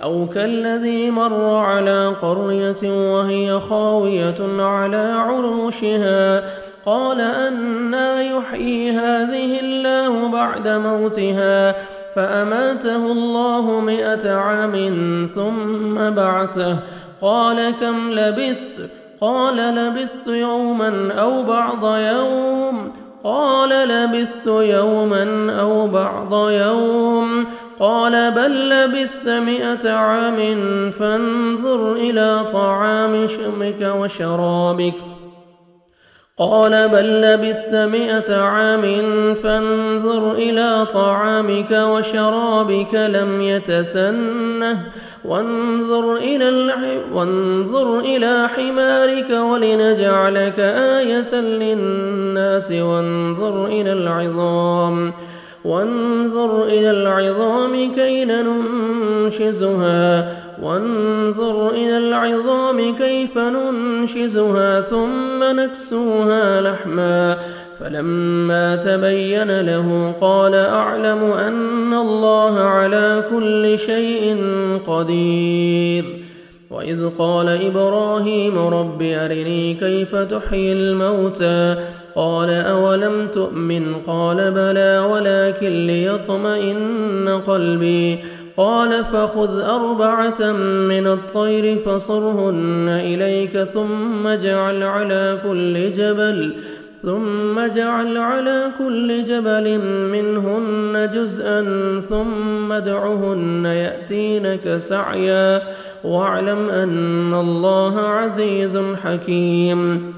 أو كالذي مر على قرية وهي خاوية على عروشها قال أنى يحيي هذه الله بعد موتها فأماته الله 100 عام ثم بعثه قال كم لبثت قال لبثت يوما أو بعض يوم قال لبثت يوما أو بعض يوم قال بل لبثت 100 عام فانظر إلى طعامك وشرابك قال بل لبثت 100 عام فانظر إلى طعامك وشرابك لم يتسنه وانظر إلى حمارك ولنجعلك آية للناس وانظر إلى العظام كيف ننشزها ثم نكسوها لحما فلما تبين له قال أعلم أن الله على كل شيء قدير وإذ قال إبراهيم رب أرني كيف تحيي الموتى قال أولم تؤمن قال بلى ولكن ليطمئن قلبي قال فخذ 4 من الطير فصرهن إليك ثم اجعل على كل جبل منهن جزءا ثم ادعهن يأتينك سعيا واعلم أن الله عزيز حكيم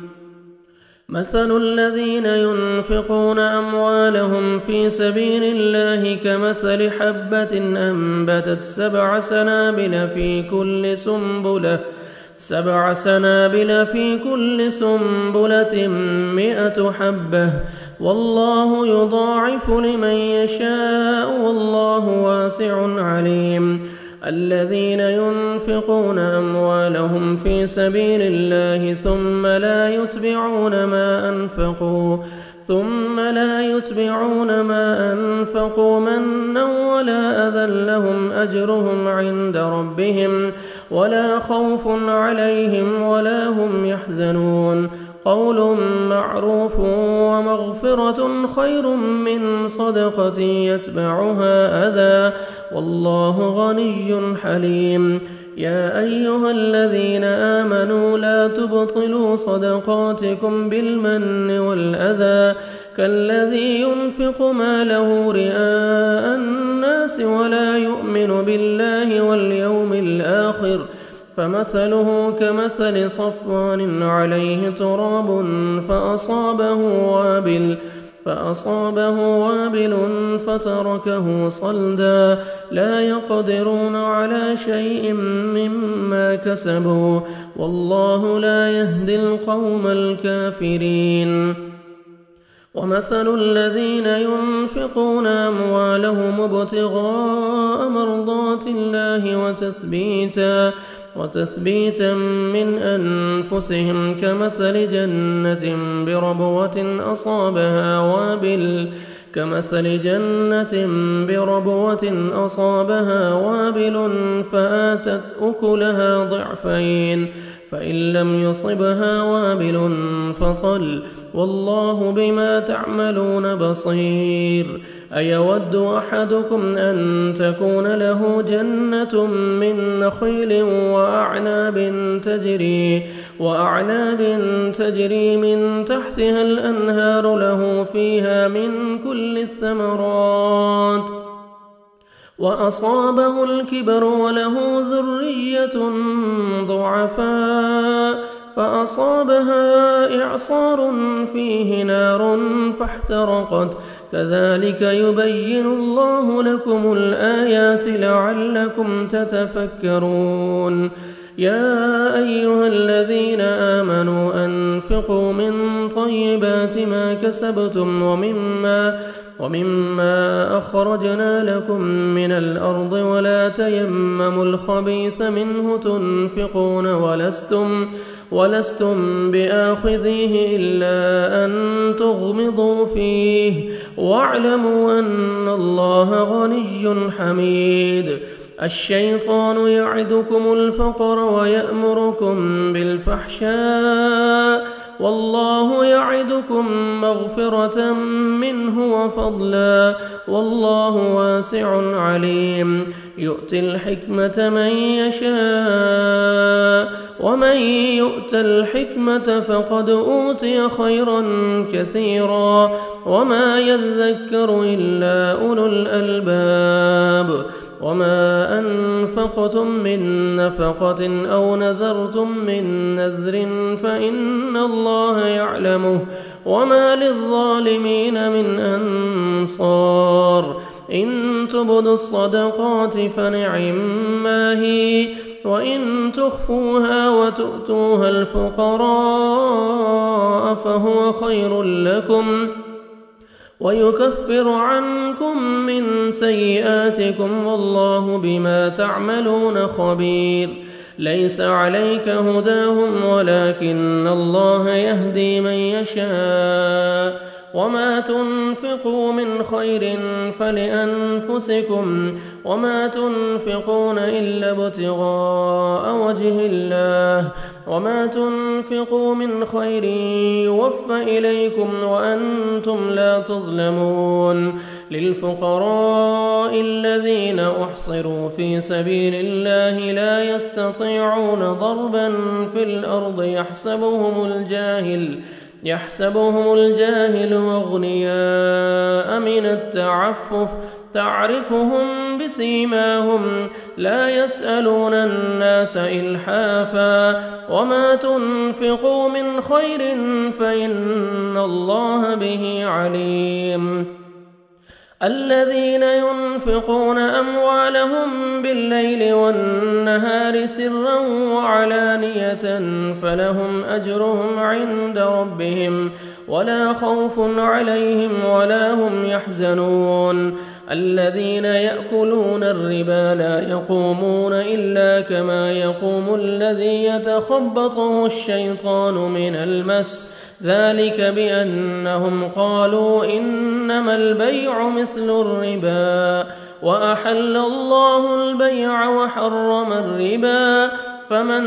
مثل الذين ينفقون أموالهم في سبيل الله كمثل حبة أنبتت 7 سنابل في كل سنبلة 100 حبة والله يضاعف لمن يشاء والله واسع عليم الذين ينفقون أموالهم في سبيل الله ثم لا يتبعون ما أنفقوا منا ولا أذى لهم أجرهم عند ربهم ولا خوف عليهم ولا هم يحزنون قول معروف ومغفرة خير من صدقة يتبعها أذى والله غني حليم يا أيها الذين آمنوا لا تبطلوا صدقاتكم بالمن والأذى كالذي ينفق ماله رئاء الناس ولا يؤمن بالله واليوم الآخر فمثله كمثل صفوان عليه تراب فأصابه وابل فتركه صلدا لا يقدرون على شيء مما كسبوا والله لا يهدي القوم الكافرين ومثل الذين ينفقون أموالهم ابتغاء مرضات الله وتثبيتا من أنفسهم كمثل جنة بربوة أصابها وابل فآتت أكلها ضعفين فإن لم يصبها وابل فطل والله بما تعملون بصير أيود أحدكم أن تكون له جنة من نخيل وأعناب تجري من تحتها الأنهار له فيها من كل الثمرات وأصابه الكبر وله ذرية ضعفاء فأصابها إعصار فيه نار فاحترقت كذلك يبين الله لكم الآيات لعلكم تتفكرون يا أيها الذين آمنوا أنفقوا من طيبات ما كسبتم ومما أخرجنا لكم من الأرض ولا تيمموا الخبيث منه تنفقون ولستم بآخذيه إلا أن تغمضوا فيه واعلموا أن الله غني حميد. الشيطان يعدكم الفقر ويأمركم بالفحشاء والله يعدكم مغفرة منه وفضلا والله واسع عليم. يؤتي الحكمة من يشاء ومن يؤت الحكمة فقد أوتي خيرا كثيرا وما يذكر إلا أولو الألباب. وما أنفقتم من نفقة أو نذرتم من نذر فإن الله يعلمه وما للظالمين من أنصار. إن تبدوا الصدقات فنعما هي وإن تخفوها وتؤتوها الفقراء فهو خير لكم ويكفر عنكم من سيئاتكم والله بما تعملون خبير. ليس عليك هداهم ولكن الله يهدي من يشاء وما تنفقوا من خير فلأنفسكم وما تنفقون إلا ابتغاء وجه الله وما تنفقوا من خير يوفى إليكم وأنتم لا تظلمون. للفقراء الذين أحصروا في سبيل الله لا يستطيعون ضربا في الأرض يحسبهم الجاهل أغنياء من التعفف تعرفهم بسيماهم لا يسألون الناس إلحافا وما تنفقوا من خير فإن الله به عليم. الذين ينفقون أموالهم بالليل والنهار سرا وعلانية فلهم أجرهم عند ربهم ولا خوف عليهم ولا هم يحزنون. الذين يأكلون الربا لا يقومون إلا كما يقوم الذي يتخبطه الشيطان من المس ذلك بأنهم قالوا إنما البيع مثل الربا وأحل الله البيع وحرم الربا. فمن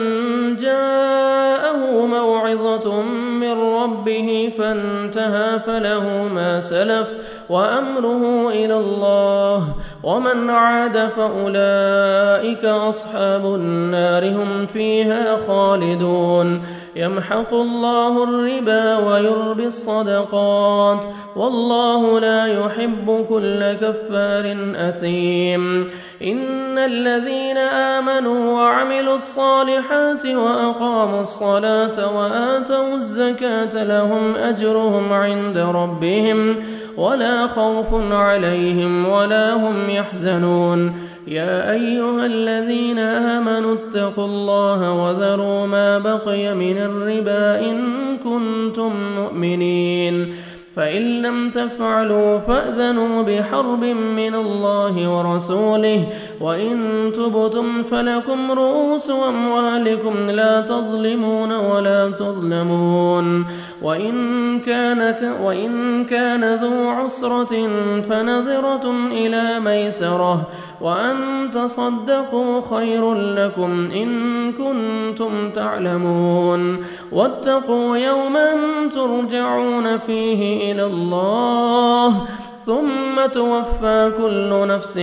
جاءه موعظة من ربه فانتهى فله ما سلف وأمره إلى الله ومن عاد فأولئك أصحاب النار هم فيها خالدون. يمحق الله الربا ويربي الصدقات والله لا يحب كل كفار أثيم. إن الذين آمنوا وعملوا الصالحات وأقاموا الصلاة وآتوا الزكاة لهم أجرهم عند ربهم ولا خوف عليهم ولا هم يحزنون. يا أيها الذين آمنوا اتقوا الله وذروا ما بقي من الربا إن كنتم مؤمنين فإن لم تفعلوا فأذنوا بحرب من الله ورسوله وإن تبتم فلكم رؤوس أموالكم لا تظلمون ولا تظلمون. وإن كان ذو عسرة فنظرة إلى ميسرة وأن تصدقوا خير لكم إن كنتم تعلمون. واتقوا يوما ترجعون فيه إلى الله ثم توفى كل نفس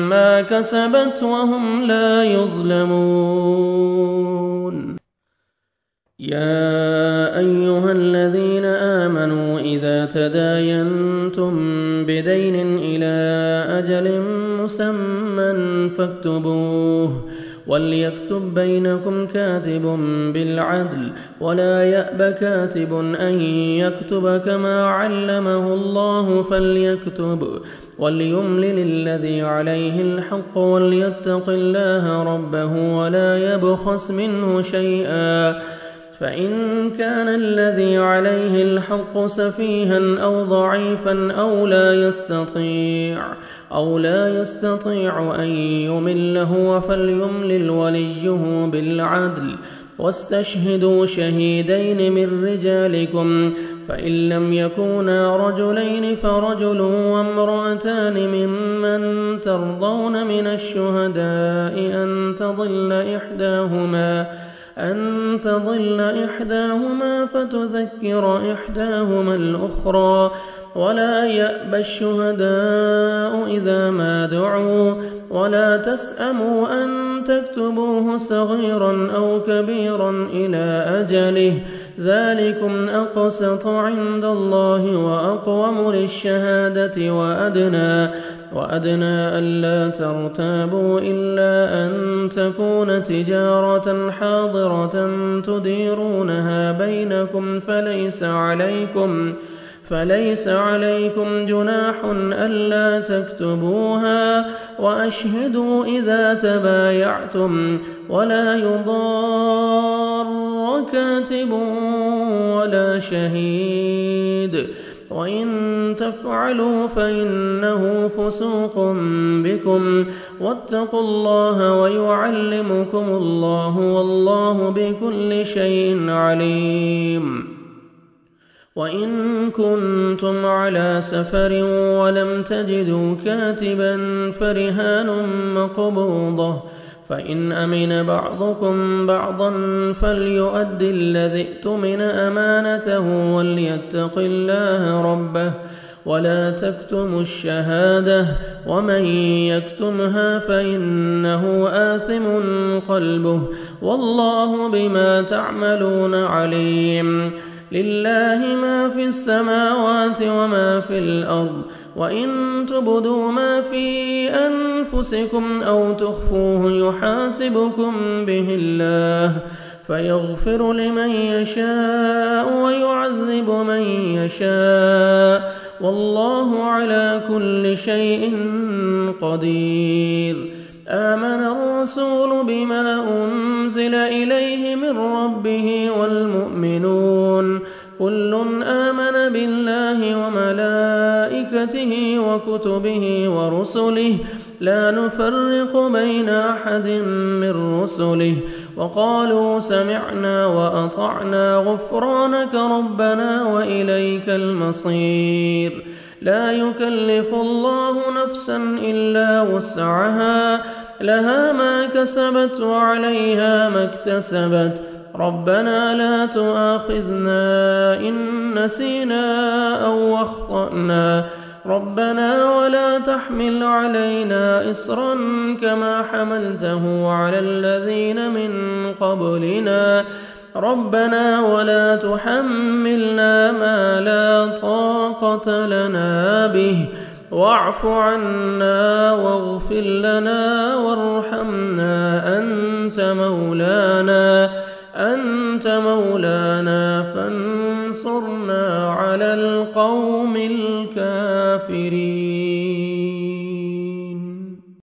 ما كسبت وهم لا يظلمون. يا أيها الذين آمنوا إذا تداينتم بدين إلى أجل مسمى فاكتبوه وليكتب بينكم كاتب بالعدل ولا يأب كاتب أن يكتب كما علمه الله فليكتب وليملل الذي عليه الحق وليتق الله ربه ولا يبخس منه شيئا فإن كان الذي عليه الحق سفيها أو ضعيفا أو لا يستطيع أن يمل هو فليملل وليه بالعدل واستشهدوا شهيدين من رجالكم فإن لم يكونا رجلين فرجل وامرأتان ممن ترضون من الشهداء أن تضل إحداهما فتذكر إحداهما الأخرى ولا يأبى الشهداء إذا ما دعوا ولا تسأموا أن تكتبوه صغيرا أو كبيرا إلى أجله ذلكم أقسط عند الله وأقوم للشهادة وأدنى ألا ترتابوا إلا أن تكون تجارة حاضرة تديرونها بينكم فليس عليكم جناح ألا تكتبوها وأشهدوا إذا تبايعتم ولا يضار كاتب ولا شهيد وإن تفعلوا فإنه فسوق بكم واتقوا الله ويعلمكم الله والله بكل شيء عليم وإن كنتم على سفر ولم تجدوا كاتبا فرهان مقبوضة فإن أمن بعضكم بعضا فليؤد الذي ائتمن أمانته وليتق الله ربه ولا تكتموا الشهادة ومن يكتمها فإنه آثم قلبه والله بما تعملون عليم لله ما في السماوات وما في الأرض وإن تبدوا ما في أنفسكم أو تخفوه يحاسبكم به الله فيغفر لمن يشاء ويعذب من يشاء والله على كل شيء قدير آمن الرسول بما أنزل إليه من ربه والمؤمنون كل آمن بالله وملائكته وكتبه ورسله لا نفرق بين أحد من رسله وقالوا سمعنا وأطعنا غفرانك ربنا وإليك المصير لا يكلف الله نفسا إلا وسعها لها ما كسبت وعليها ما اكتسبت ربنا لا تؤاخذنا إن نسينا أو أخطأنا ربنا ولا تحمل علينا إصرا كما حملته على الذين من قبلنا ربنا ولا تحملنا ما لا طاقة لنا به واعف عنا واغفر لنا وارحمنا أنت مولانا فانصرنا على القوم الكافرين.